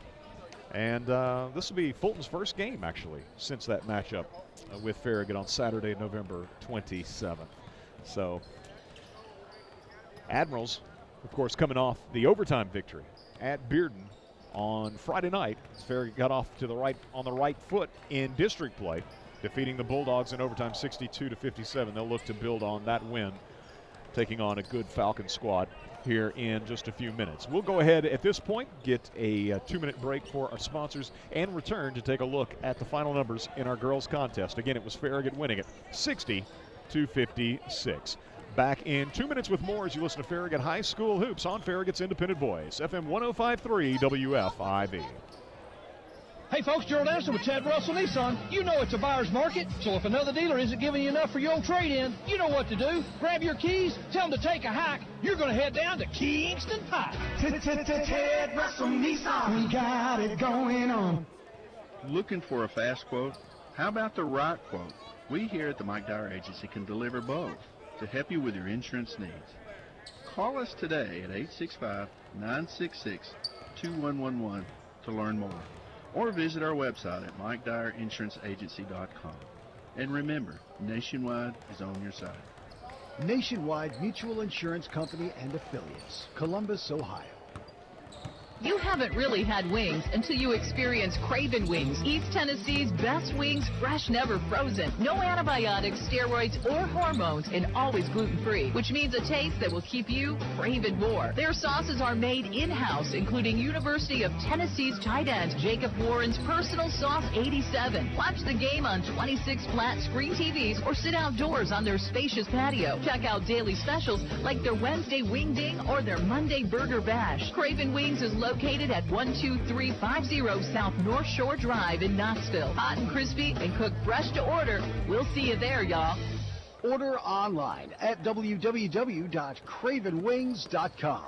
S1: And this will be Fulton's first game, actually, since that matchup with Farragut on Saturday, November 27th. So Admirals, of course, coming off the overtime victory at Bearden on Friday night. Farragut got off to the right on the right foot in district play, defeating the Bulldogs in overtime 62-57. They'll look to build on that win taking on a good Falcon squad here in just a few minutes. We'll go ahead at this point, get a 2-minute break for our sponsors, and return to take a look at the final numbers in our girls contest. Again, it was Farragut winning it 60-56. Back in 2 minutes with more as you listen to Farragut High School Hoops on Farragut's Independent Voice, FM 105.3 WFIV.
S9: Hey folks, Gerald Anderson with Chad Russell Nissan. You know it's a buyer's market, so if another dealer isn't giving you enough for your old trade-in, you know what to do. Grab your keys, tell them to take a hike. You're going to head down to Kingston Pike.
S10: Ted Russell Nissan, we got it going on.
S8: Looking for a fast quote? How about the right quote? We here at the Mike Dyer Agency can deliver both to help you with your insurance needs. Call us today at 865-966-2111 to learn more, or visit our website at MikeDyerInsuranceAgency.com. And remember, Nationwide is on your side.
S3: Nationwide Mutual Insurance Company and Affiliates, Columbus, Ohio.
S2: You haven't really had wings until you experience Craven Wings, East Tennessee's best wings, fresh, never frozen. No antibiotics, steroids, or hormones, and always gluten-free, which means a taste that will keep you craving more. Their sauces are made in-house, including University of Tennessee's tight end Jacob Warren's Personal Sauce 87. Watch the game on 26 flat screen TVs or sit outdoors on their spacious patio. Check out daily specials like their Wednesday Wing Ding or their Monday Burger Bash. Craven Wings is located at 12350 South North Shore Drive in Knoxville. Hot and crispy and cooked fresh to order. We'll see you there, y'all.
S3: Order online at www.cravenwings.com.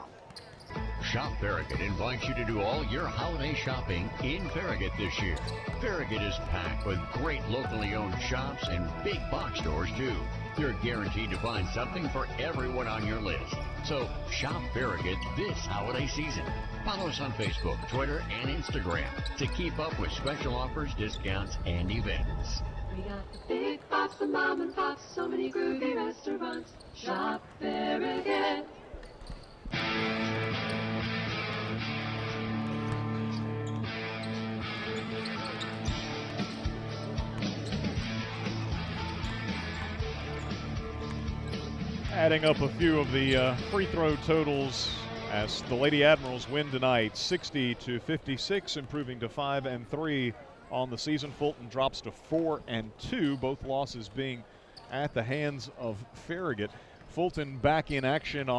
S4: Shop Farragut invites you to do all your holiday shopping in Farragut this year. Farragut is packed with great locally owned shops and big box stores, too. You're guaranteed to find something for everyone on your list. So shop Farragut this holiday season. Follow us on Facebook, Twitter, and Instagram to keep up with special offers, discounts, and events.
S5: We got the big box of mom and pops, so many groovy restaurants. Shop Farragut.
S1: Adding up a few of the free throw totals as the Lady Admirals win tonight, 60-56, improving to 5-3 on the season. Fulton drops to 4-2, both losses being at the hands of Farragut. Fulton back in action on